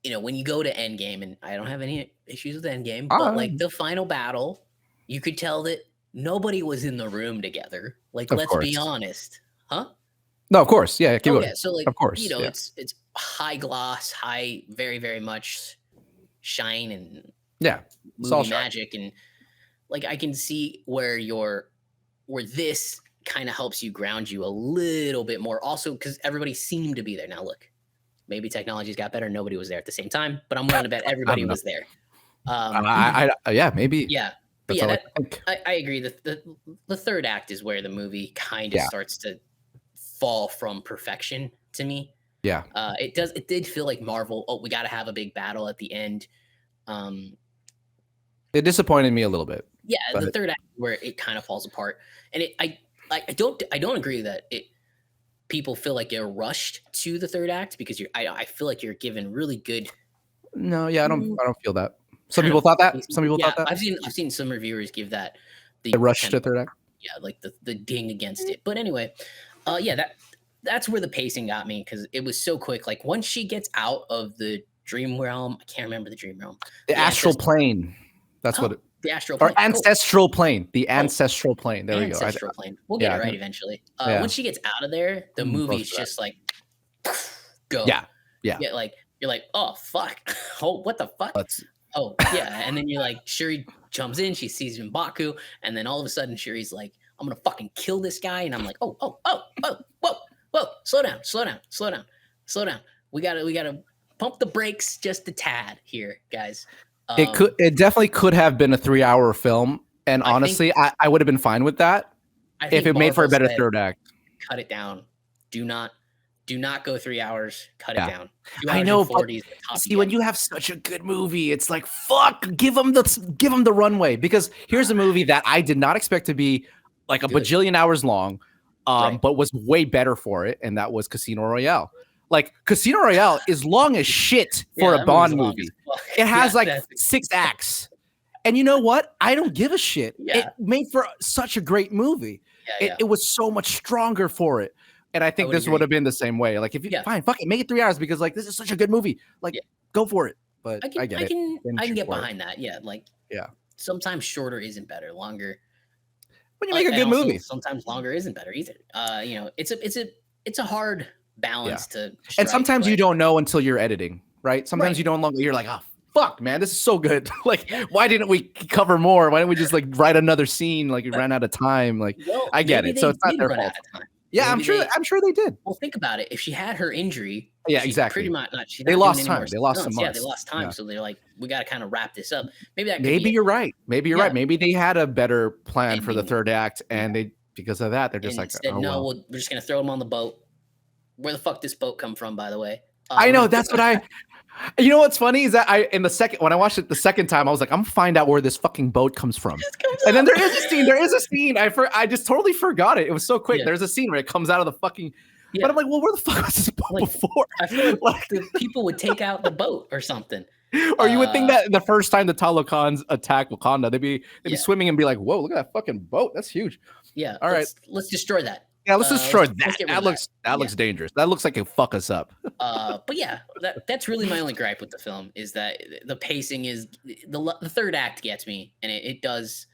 [SPEAKER 1] you know, when you go to Endgame, and I don't have any issues with Endgame, but like the final battle, you could tell that nobody was in the room together. Like, let's be honest, huh?
[SPEAKER 2] No, of course, yeah.
[SPEAKER 1] So like, of course, you know, it's high gloss, very, very much shine and
[SPEAKER 2] movie
[SPEAKER 1] magic. And like, I can see where this kind of helps you ground you a little bit more. Also, because everybody seemed to be there. Now, look, maybe technology's got better. Nobody was there at the same time, but I'm willing to bet everybody was there.
[SPEAKER 2] Maybe.
[SPEAKER 1] Yeah. But yeah, I agree. The third act is where the movie kind of starts to fall from perfection to me.
[SPEAKER 2] Yeah.
[SPEAKER 1] It did feel like Marvel. Oh, we got to have a big battle at the end.
[SPEAKER 2] It disappointed me a little bit.
[SPEAKER 1] Yeah, the third act where it kind of falls apart, and I don't agree that people feel like they're rushed to the third act, because I feel like you're given really good.
[SPEAKER 2] No, yeah, I don't feel that. Some people thought that. Some people thought that.
[SPEAKER 1] I've seen some reviewers give that
[SPEAKER 2] the rush to third act.
[SPEAKER 1] Yeah, like the ding against it. But anyway, that's where the pacing got me, because it was so quick. Like, once she gets out of the dream realm, I can't remember the dream realm.
[SPEAKER 2] The astral plane. That's what it.
[SPEAKER 1] The astral plane.
[SPEAKER 2] Or ancestral plane. The ancestral plane. There we go.
[SPEAKER 1] Ancestral plane. We'll get it right eventually. Once she gets out of there, the movie's just like, go.
[SPEAKER 2] Yeah.
[SPEAKER 1] Like, you're like, oh fuck. Oh, what the fuck? Oh yeah. And then you're like, Shuri jumps in, she sees M'Baku, and then all of a sudden Shuri's like, I'm gonna fucking kill this guy. And I'm like, whoa, slow down. We gotta pump the brakes just a tad here, guys.
[SPEAKER 2] It definitely could have been a 3-hour film, and honestly, I would have been fine with that if it made for a better third act.
[SPEAKER 1] Cut it down. Do not go 3 hours. Cut it down.
[SPEAKER 2] I know, but see, when you have such a good movie, it's like, fuck, give them the runway, because here's a movie that I did not expect to be like a bajillion hours long, but was way better for it, and that was Casino Royale. Like, Casino Royale is long as shit for a Bond movie. It has 6 acts. And you know what? I don't give a shit. Yeah. It made for such a great movie. It was so much stronger for it. And I think this would have been the same way. Like, if you fuck it, make it 3 hours, because like, this is such a good movie. Like, go for it. But I get it.
[SPEAKER 1] I can get behind that. Yeah. Like, sometimes shorter isn't better. Longer.
[SPEAKER 2] When you make a good movie,
[SPEAKER 1] sometimes longer isn't better either. It's a hard balance to strike,
[SPEAKER 2] and sometimes you don't know until you're editing, right? Sometimes you don't know. You're like, oh fuck, man, this is so good. Like, why didn't we cover more? Why didn't we just like write another scene? Like, we ran out of time. Like, I get it. So it's not their fault. Yeah, I'm sure they did.
[SPEAKER 1] Well, think about it. If she had her injury,
[SPEAKER 2] exactly.
[SPEAKER 1] Pretty much
[SPEAKER 2] they lost time. They lost some months.
[SPEAKER 1] Yeah, they lost time. So they're like, we got to kind of wrap this up.
[SPEAKER 2] Maybe you're right. Maybe you're right. Maybe they had a better plan for the third act, and because of that, they're just like,
[SPEAKER 1] instead, we're just gonna throw them on the boat. Where the fuck this boat come from, by the way?
[SPEAKER 2] I know, that's what you know what's funny is that when I watched it the second time, I was like, I'm gonna find out where this fucking boat comes from. And then there is a scene. I just totally forgot it. It was so quick. There's a scene where it comes out of the fucking. But I'm like, well, where the fuck was this boat before?
[SPEAKER 1] I feel like the people would take out the boat or something.
[SPEAKER 2] Or you would think that the first time the Talokans attack Wakanda, they'd be swimming and be like, whoa, look at that fucking boat. That's huge.
[SPEAKER 1] Yeah.
[SPEAKER 2] All right.
[SPEAKER 1] Let's destroy that.
[SPEAKER 2] Yeah, let's destroy that. That looks dangerous. That looks like it'll fuck us up.
[SPEAKER 1] But yeah, that's really my only gripe with the film, is that the pacing is the third act gets me, and it does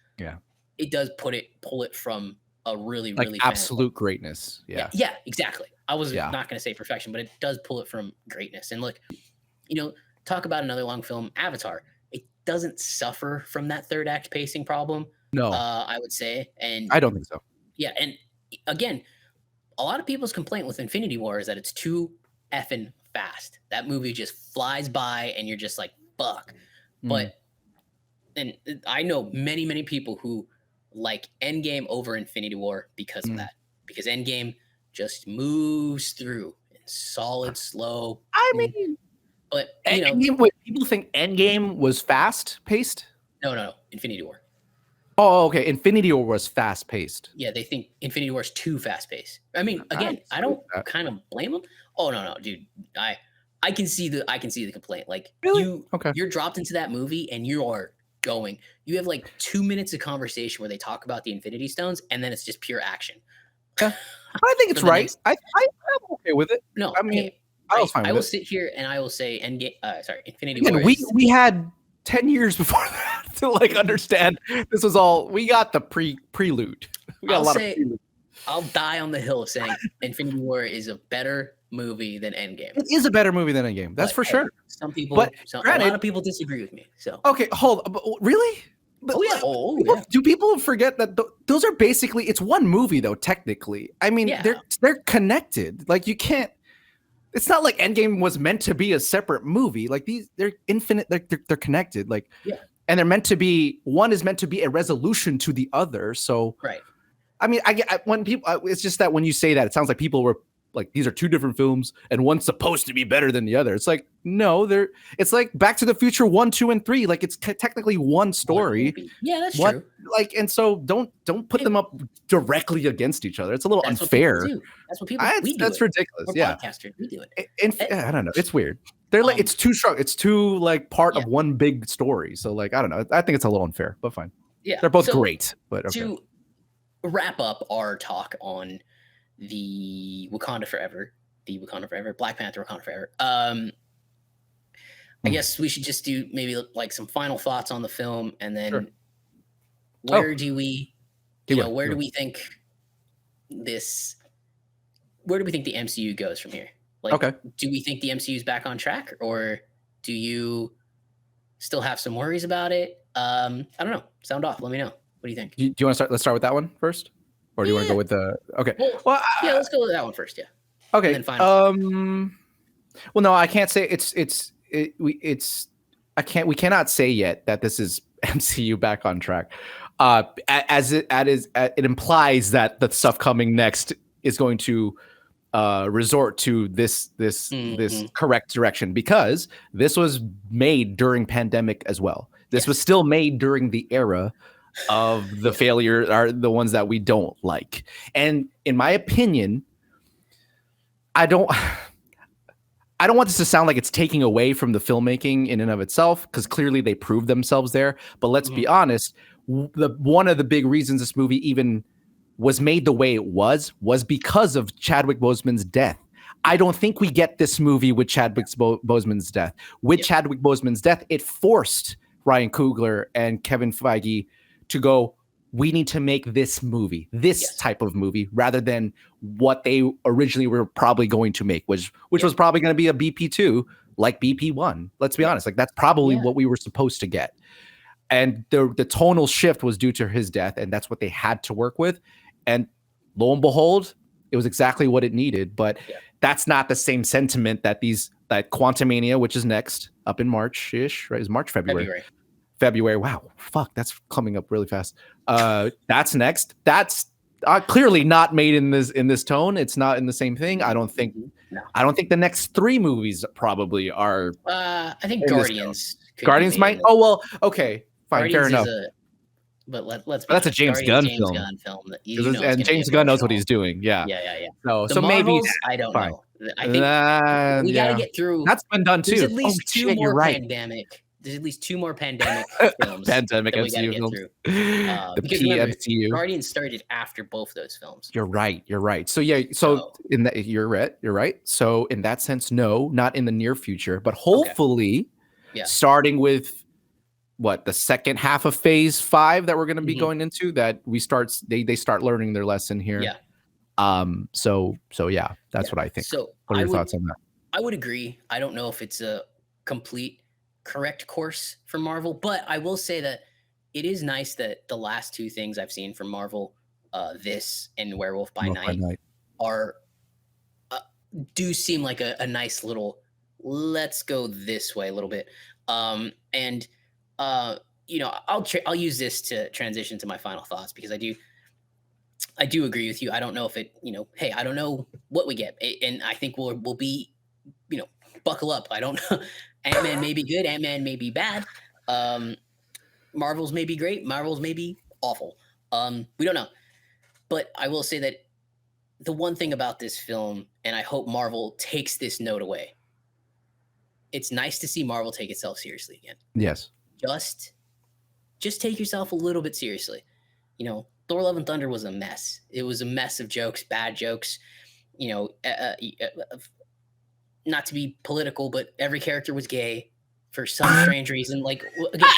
[SPEAKER 1] pull it from a really
[SPEAKER 2] absolute greatness.
[SPEAKER 1] Yeah, exactly. I was not going to say perfection, but it does pull it from greatness. And look, talk about another long film, Avatar. It doesn't suffer from that third act pacing problem.
[SPEAKER 2] No,
[SPEAKER 1] I would say, and
[SPEAKER 2] I don't think so.
[SPEAKER 1] Yeah, and again, a lot of people's complaint with Infinity War is that it's too effing fast. That movie just flies by, and you're just like, fuck. But, and I know many, many people who like Endgame over Infinity War because of that. Because Endgame just moves through in solid, slow.
[SPEAKER 2] I mean,
[SPEAKER 1] but
[SPEAKER 2] people think Endgame was fast paced.
[SPEAKER 1] No, Infinity War.
[SPEAKER 2] Oh, okay. Infinity War was fast paced.
[SPEAKER 1] Yeah, they think Infinity War is too fast paced. I mean, again, I don't kind of blame them. Oh no, dude. I can see the complaint. Like,
[SPEAKER 2] really?
[SPEAKER 1] You're dropped into that movie and you are going. You have like 2 minutes of conversation where they talk about the Infinity Stones, and then it's just pure action.
[SPEAKER 2] Yeah. I think it's right. I'm okay with it.
[SPEAKER 1] No,
[SPEAKER 2] I mean,
[SPEAKER 1] I will sit here and I will say Infinity War.
[SPEAKER 2] We had 10 years before that to like understand this was all. We got the prelude. We got a lot of prelude.
[SPEAKER 1] I'll die on the hill of saying Infinity War is a better movie than Endgame.
[SPEAKER 2] It is a better movie than Endgame. That's for sure.
[SPEAKER 1] Some people,
[SPEAKER 2] but
[SPEAKER 1] a lot of people disagree with me. So
[SPEAKER 2] okay, hold. Really? But
[SPEAKER 1] yeah.
[SPEAKER 2] Do people forget that those are basically, it's one movie though, technically. I mean, they're connected. Like you can't. It's not like Endgame was meant to be a separate movie. Like they're infinite. They're connected. Like and they're meant to be. One is meant to be a resolution to the other. So
[SPEAKER 1] right.
[SPEAKER 2] I mean, when people, it's just that when you say that, it sounds like people were like, these are two different films and one's supposed to be better than the other. It's like, no, it's like Back to the Future 1, 2, and 3. Like it's technically one story.
[SPEAKER 1] Yeah, that's true.
[SPEAKER 2] Like, and so don't put them up directly against each other. It's a little unfair.
[SPEAKER 1] That's what people do.
[SPEAKER 2] That's ridiculous.
[SPEAKER 1] We're podcasters. We do it.
[SPEAKER 2] I don't know. It's weird. They're like, it's too strong. It's too like part of one big story. So like, I don't know. I think it's a little unfair, but fine.
[SPEAKER 1] Yeah.
[SPEAKER 2] They're both great, but okay.
[SPEAKER 1] To wrap up our talk on the Black Panther, Wakanda Forever. I guess we should just do maybe like some final thoughts on the film, and then where do we think the MCU goes from here? Like, do we think the MCU is back on track, or do you still have some worries about it? I don't know. Sound off. Let me know. What do you think?
[SPEAKER 2] Do you want to start? Let's start with that one first. Or do you want to go with the
[SPEAKER 1] let's go with that one first. Yeah.
[SPEAKER 2] Okay.
[SPEAKER 1] And then
[SPEAKER 2] well, no, I can't say we cannot say yet that this is MCU back on track. It implies that the stuff coming next is going to resort to this correct direction, because this was made during pandemic as well. This was still made during the era of the failure are the ones that we don't like. And in my opinion, I don't want this to sound like it's taking away from the filmmaking in and of itself, because clearly they proved themselves there. But let's be honest, one of the big reasons this movie even was made the way it was because of Chadwick Boseman's death. I don't think we get this movie with Chadwick Boseman's death. With Chadwick Boseman's death, it forced Ryan Coogler and Kevin Feige to go, we need to make this movie, type of movie, rather than what they originally were probably going to make, which was probably going to be a BP2, like BP1. Let's be honest. Like that's probably what we were supposed to get. And the tonal shift was due to his death, and that's what they had to work with. And lo and behold, it was exactly what it needed. But that's not the same sentiment that Quantumania, which is next up in March-ish, right? Is March, February. Wow. Fuck. That's coming up really fast. That's next. That's clearly not made in this tone. It's not in the same thing. I don't think the next 3 movies probably are.
[SPEAKER 1] I think Guardians
[SPEAKER 2] might. Oh, well, okay. Fine. Fair enough.
[SPEAKER 1] But
[SPEAKER 2] that's a James Gunn film. And James Gunn knows what he's doing. Yeah. So maybe
[SPEAKER 1] I don't know. I think we got to get through.
[SPEAKER 2] That's been done too.
[SPEAKER 1] There's at least two more pandemic. There's at least 2 more pandemic films.
[SPEAKER 2] Pandemic MCU films. The PMCU.
[SPEAKER 1] Guardians started after both those films.
[SPEAKER 2] You're right. So you're right. So in that sense, no, not in the near future, but hopefully, starting with the second half of Phase 5 that we're going to be going into, that they start learning their lesson here.
[SPEAKER 1] Yeah.
[SPEAKER 2] So that's what I think.
[SPEAKER 1] So
[SPEAKER 2] what are your thoughts on that?
[SPEAKER 1] I would agree. I don't know if it's a complete correct course for Marvel, but I will say that it is nice that the last 2 things I've seen from Marvel, this and Werewolf by Night, are do seem like a nice little let's go this way a little bit. I'll use this to transition to my final thoughts, because I do agree with you. I don't know if it, hey, I don't know what we get, and I think we'll be, buckle up. I don't know. Ant-Man may be good. Ant-Man may be bad. Marvel's may be great. Marvel's may be awful. We don't know. But I will say that the one thing about this film, and I hope Marvel takes this note away, it's nice to see Marvel take itself seriously again.
[SPEAKER 2] Yes.
[SPEAKER 1] Just take yourself a little bit seriously. Thor: Love and Thunder was a mess. It was a mess of jokes, bad jokes. Not to be political, but every character was gay for some strange reason. Like, again,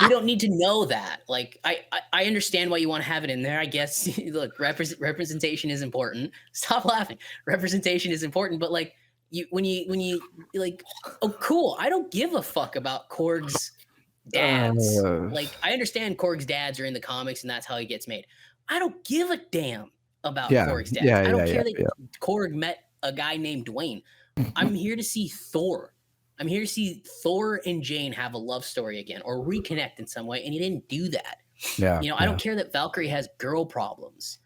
[SPEAKER 1] we don't need to know that. Like, I understand why you want to have it in there. I guess, look, representation is important. Stop laughing. Representation is important, but like, when you like, oh, cool. I don't give a fuck about Korg's dads.
[SPEAKER 2] Uh,
[SPEAKER 1] Like, I understand Korg's dads are in the comics and that's how he gets made. I don't give a damn about
[SPEAKER 2] yeah,
[SPEAKER 1] Korg's dads.
[SPEAKER 2] yeah,
[SPEAKER 1] I
[SPEAKER 2] yeah,
[SPEAKER 1] don't
[SPEAKER 2] yeah,
[SPEAKER 1] care that
[SPEAKER 2] yeah.
[SPEAKER 1] Korg met a guy named Dwayne. I'm here to see Thor. I'm here to see Thor and Jane have a love story again or reconnect in some way. And he didn't do that.
[SPEAKER 2] Yeah,
[SPEAKER 1] I
[SPEAKER 2] yeah.
[SPEAKER 1] don't care that Valkyrie has girl problems.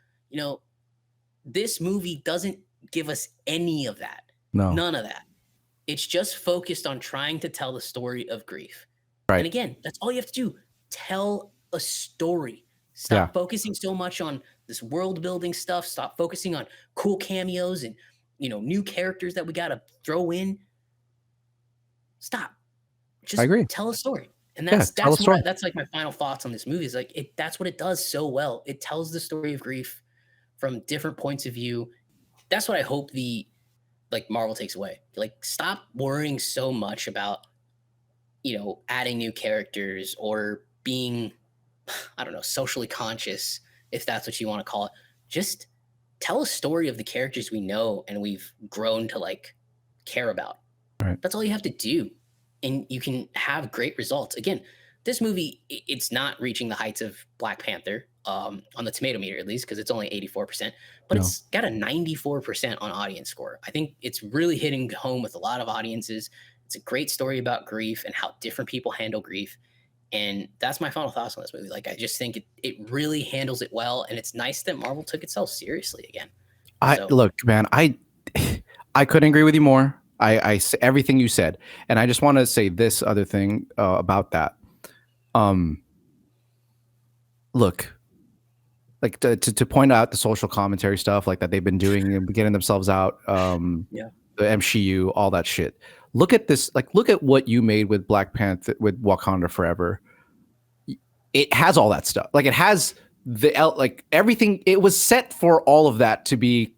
[SPEAKER 1] This movie doesn't give us any of that.
[SPEAKER 2] No.
[SPEAKER 1] None of that. It's just focused on trying to tell the story of grief.
[SPEAKER 2] Right.
[SPEAKER 1] And again, that's all you have to do. Tell a story. Stop focusing so much on this world building stuff. Stop focusing on cool cameos and new characters that we got to throw in. Stop. Just
[SPEAKER 2] I agree.
[SPEAKER 1] tell a story. And
[SPEAKER 2] Yeah, tell a story.
[SPEAKER 1] that's like my final thoughts on this movie is like that's what it does so well. It tells the story of grief from different points of view. That's what I hope Marvel takes away. Like, stop worrying so much about adding new characters or being, I don't know, socially conscious, if that's what you want to call it. Just tell a story of the characters we know and we've grown to like care about.
[SPEAKER 2] Right.
[SPEAKER 1] That's all you have to do. And you can have great results. Again, this movie, it's not reaching the heights of Black Panther on the tomato meter, at least, because it's only 84%, but it's got a 94% on audience score. I think it's really hitting home with a lot of audiences. It's a great story about grief and how different people handle grief. And that's my final thoughts on this movie. Like, I just think it really handles it well. And it's nice that Marvel took itself seriously again.
[SPEAKER 2] Look, man, I couldn't agree with you more. I everything you said. And I just want to say this other thing about that. Look, like to point out the social commentary stuff like that they've been doing and getting themselves out, the MCU, all that shit. Look at this, look at what you made with Black Panther, with Wakanda Forever. It has all that stuff. Like, it has everything. It was set for all of that to be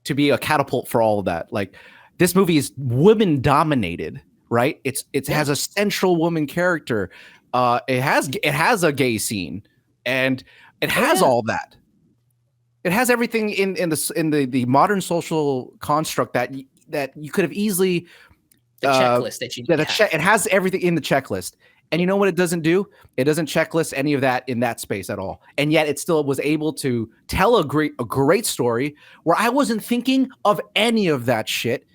[SPEAKER 2] a catapult for all of that. Like, this movie is women dominated, right? It has a central woman character. It has a gay scene, and it has all that. It has everything in the modern social construct that you could have easily
[SPEAKER 1] the checklist that you need.
[SPEAKER 2] It has everything in the checklist. And you know what it doesn't do? It doesn't checklist any of that in that space at all. And yet it still was able to tell a great story where I wasn't thinking of any of that shit.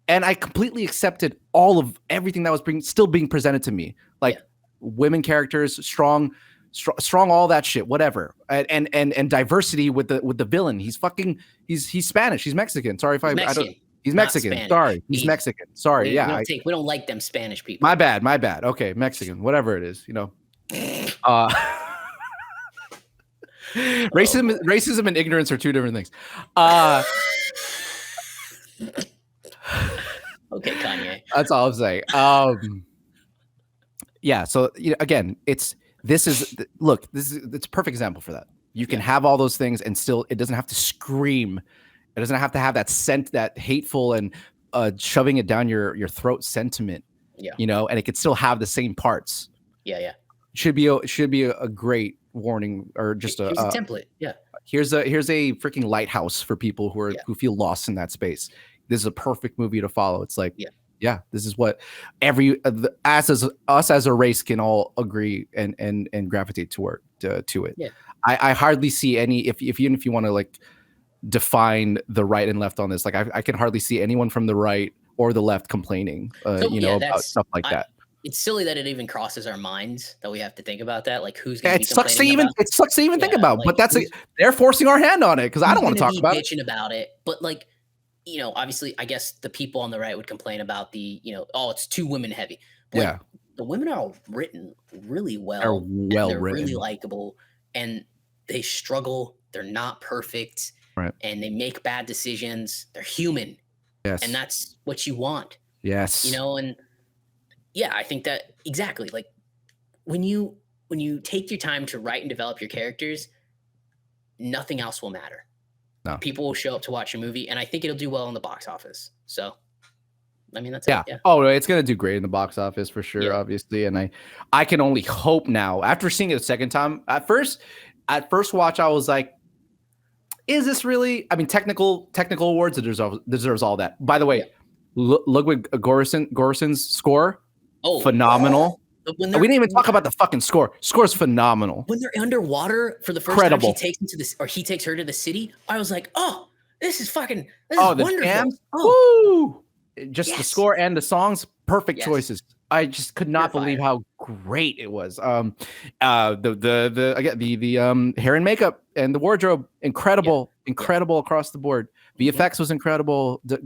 [SPEAKER 2] And I completely accepted all of everything that was still being presented to me. Like, women characters, strong, all that shit, whatever. And diversity with the villain. He's Spanish. He's Mexican. Sorry if he's Mexican. Sorry. He's Mexican. Sorry.
[SPEAKER 1] We don't like them Spanish people.
[SPEAKER 2] My bad. Okay. Mexican, whatever it is, racism and ignorance are two different things.
[SPEAKER 1] Okay, Kanye.
[SPEAKER 2] That's all I'm saying. Yeah. So again, it's a perfect example for that. You can have all those things and still it doesn't have to scream. It doesn't have to have that that hateful and shoving it down your throat sentiment.
[SPEAKER 1] Yeah.
[SPEAKER 2] And it could still have the same parts.
[SPEAKER 1] Yeah.
[SPEAKER 2] Should be a great warning, or just
[SPEAKER 1] here's a template. Yeah.
[SPEAKER 2] Here's a freaking lighthouse for people who feel lost in that space. This is a perfect movie to follow. It's like, this is what us as a race can all agree and gravitate toward to it. Yeah. I hardly see any, even if you want to like define the right and left on this, like I can hardly see anyone from the right or the left complaining, about stuff like that.
[SPEAKER 1] It's silly that it even crosses our minds that we have to think about that. Like, who's going to be
[SPEAKER 2] sucks to even think about, but they're forcing our hand on it because I don't want to talk about
[SPEAKER 1] bitching about it. But like, obviously, I guess the people on the right would complain about the, it's too women heavy. But the women are all written really well. They're really likable, and they struggle. They're not perfect,
[SPEAKER 2] right?
[SPEAKER 1] And they make bad decisions. They're human, and that's what you want.
[SPEAKER 2] Yes,
[SPEAKER 1] and I think that exactly. Like, when you take your time to write and develop your characters, nothing else will matter.
[SPEAKER 2] No.
[SPEAKER 1] People will show up to watch your movie, and I think it'll do well in the box office. So, I mean, that's
[SPEAKER 2] Yeah.
[SPEAKER 1] it. Yeah.
[SPEAKER 2] Oh, it's gonna do great in the box office for sure,
[SPEAKER 1] Yeah.
[SPEAKER 2] obviously. And I can only hope now. After seeing it a second time, at first watch, I was like, "Is this really?" I mean, technical awards, it deserves all that. By the way, Ludwig Göransson's score, phenomenal. We didn't even talk about the fucking score. Score's phenomenal.
[SPEAKER 1] When they're underwater for the first time, she takes him to this, or he takes her to the city. I was like, "Oh, this is wonderful."
[SPEAKER 2] Jams?
[SPEAKER 1] Oh,
[SPEAKER 2] woo! Just the score and the songs, perfect choices. I just could not believe how great it was. The hair and makeup and the wardrobe, incredible across the board. VFX was incredible. The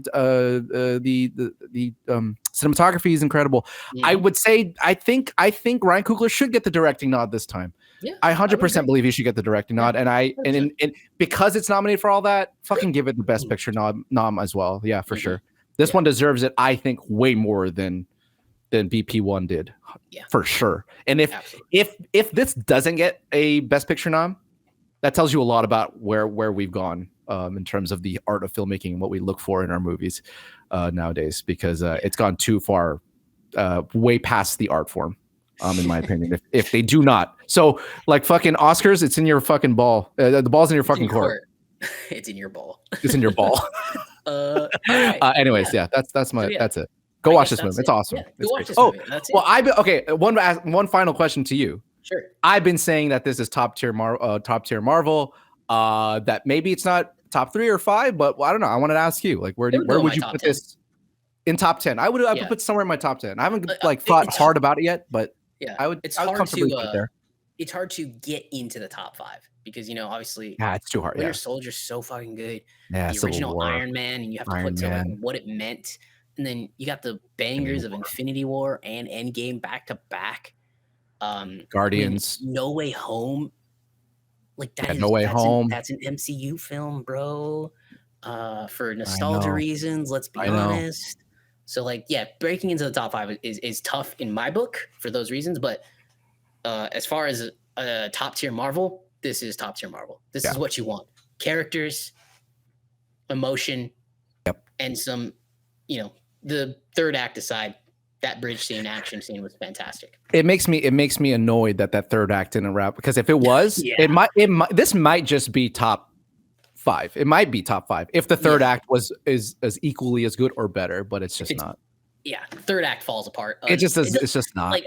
[SPEAKER 2] cinematography is incredible. I would say I think Ryan Coogler should get the directing nod this time.
[SPEAKER 1] Yeah,
[SPEAKER 2] I 100% believe he should get the directing nod, and because it's nominated for all that, fucking give it the best picture nom as well. Yeah, for sure. This one deserves it, I think, way more than BP1 did, for sure. And if this doesn't get a best picture nom, that tells you a lot about where we've gone in terms of the art of filmmaking and what we look for in our movies nowadays, because it's gone too far, way past the art form, in my opinion. If they do not, so like fucking Oscars, it's in your fucking ball. The ball's in your fucking court.
[SPEAKER 1] It's in your ball.
[SPEAKER 2] It's in your ball. Anyways, that's it. Go watch this movie. It's awesome.
[SPEAKER 1] Yeah, go watch this movie. That's it.
[SPEAKER 2] Well, one final question to you.
[SPEAKER 1] Sure.
[SPEAKER 2] I've been saying that this is top tier Marvel. That maybe it's not top 3 or 5, but I don't know. I wanted to ask you, like, where would you put 10. This in top 10? I would put somewhere in my top 10. I haven't thought hard about it yet, but I would comfortably put it there.
[SPEAKER 1] It's hard to get into the top 5 because obviously,
[SPEAKER 2] it's too hard.
[SPEAKER 1] Winter Soldier's so fucking good.
[SPEAKER 2] Yeah,
[SPEAKER 1] the original Iron Man, and you have to put to what it meant. And then you got the bangers of Infinity War and Endgame back to back.
[SPEAKER 2] Guardians,
[SPEAKER 1] No Way Home. Like that is
[SPEAKER 2] No Way Home.
[SPEAKER 1] That's an MCU film, bro. For nostalgia reasons, let's be honest. So breaking into the top 5 is tough in my book for those reasons. But as far as top tier Marvel, this is top tier Marvel. This is what you want: characters, emotion, and some, the third act aside, that bridge scene, action scene was fantastic.
[SPEAKER 2] It makes me annoyed that third act didn't wrap, because if it was, this might just be top 5. It might be top 5 if the third act is as equally as good or better, but it's just not.
[SPEAKER 1] Yeah, third act falls apart.
[SPEAKER 2] It's just not.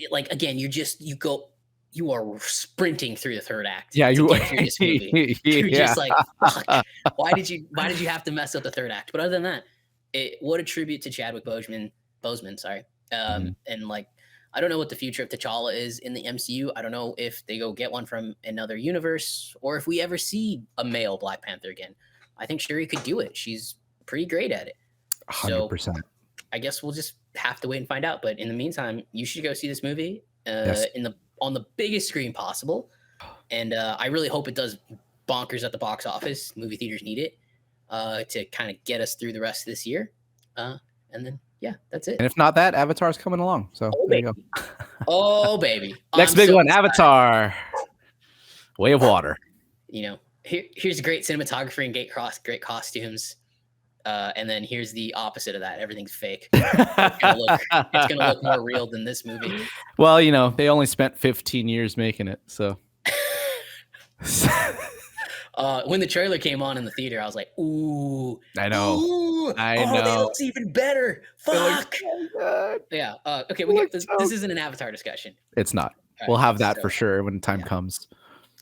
[SPEAKER 1] Like again, you are sprinting through the third act.
[SPEAKER 2] Yeah,
[SPEAKER 1] to get through this movie. You're just like, fuck. Why did you have to mess up the third act? But other than that, what a tribute to Chadwick Boseman. Sorry. And I don't know what the future of T'Challa is in the MCU. I don't know if they go get one from another universe, or if we ever see a male Black Panther again. I think Shuri could do it. She's pretty great at it.
[SPEAKER 2] 100%.
[SPEAKER 1] So I guess we'll just have to wait and find out. But in the meantime, you should go see this movie on the biggest screen possible. And I really hope it does bonkers at the box office. Movie theaters need it to kind of get us through the rest of this year. And then, that's it.
[SPEAKER 2] And if not that, Avatar's coming along. So there you go.
[SPEAKER 1] Oh, baby.
[SPEAKER 2] Next big one, Avatar. Way of Water.
[SPEAKER 1] Here's great cinematography and great costumes. And then here's the opposite of that. Everything's fake. It's gonna look more real than this movie.
[SPEAKER 2] Well, they only spent 15 years making it, so.
[SPEAKER 1] When the trailer came on in the theater, I was like, "Ooh,
[SPEAKER 2] I know,
[SPEAKER 1] ooh,
[SPEAKER 2] I know."
[SPEAKER 1] That looks even better. Fuck. Yeah. Okay. This isn't an Avatar discussion.
[SPEAKER 2] It's not. We'll have that for sure when the time comes.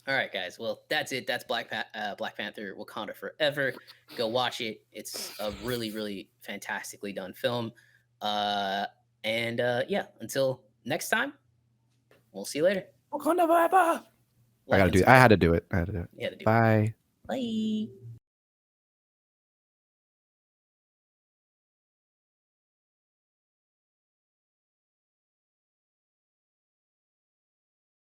[SPEAKER 1] All right, guys. Well, that's it. That's Black Panther Wakanda Forever. Go watch it. It's a really, really fantastically done film. Until next time, we'll see you later.
[SPEAKER 2] Wakanda Forever. I had to do it.
[SPEAKER 1] You had to do it.
[SPEAKER 2] Bye.
[SPEAKER 1] Bye.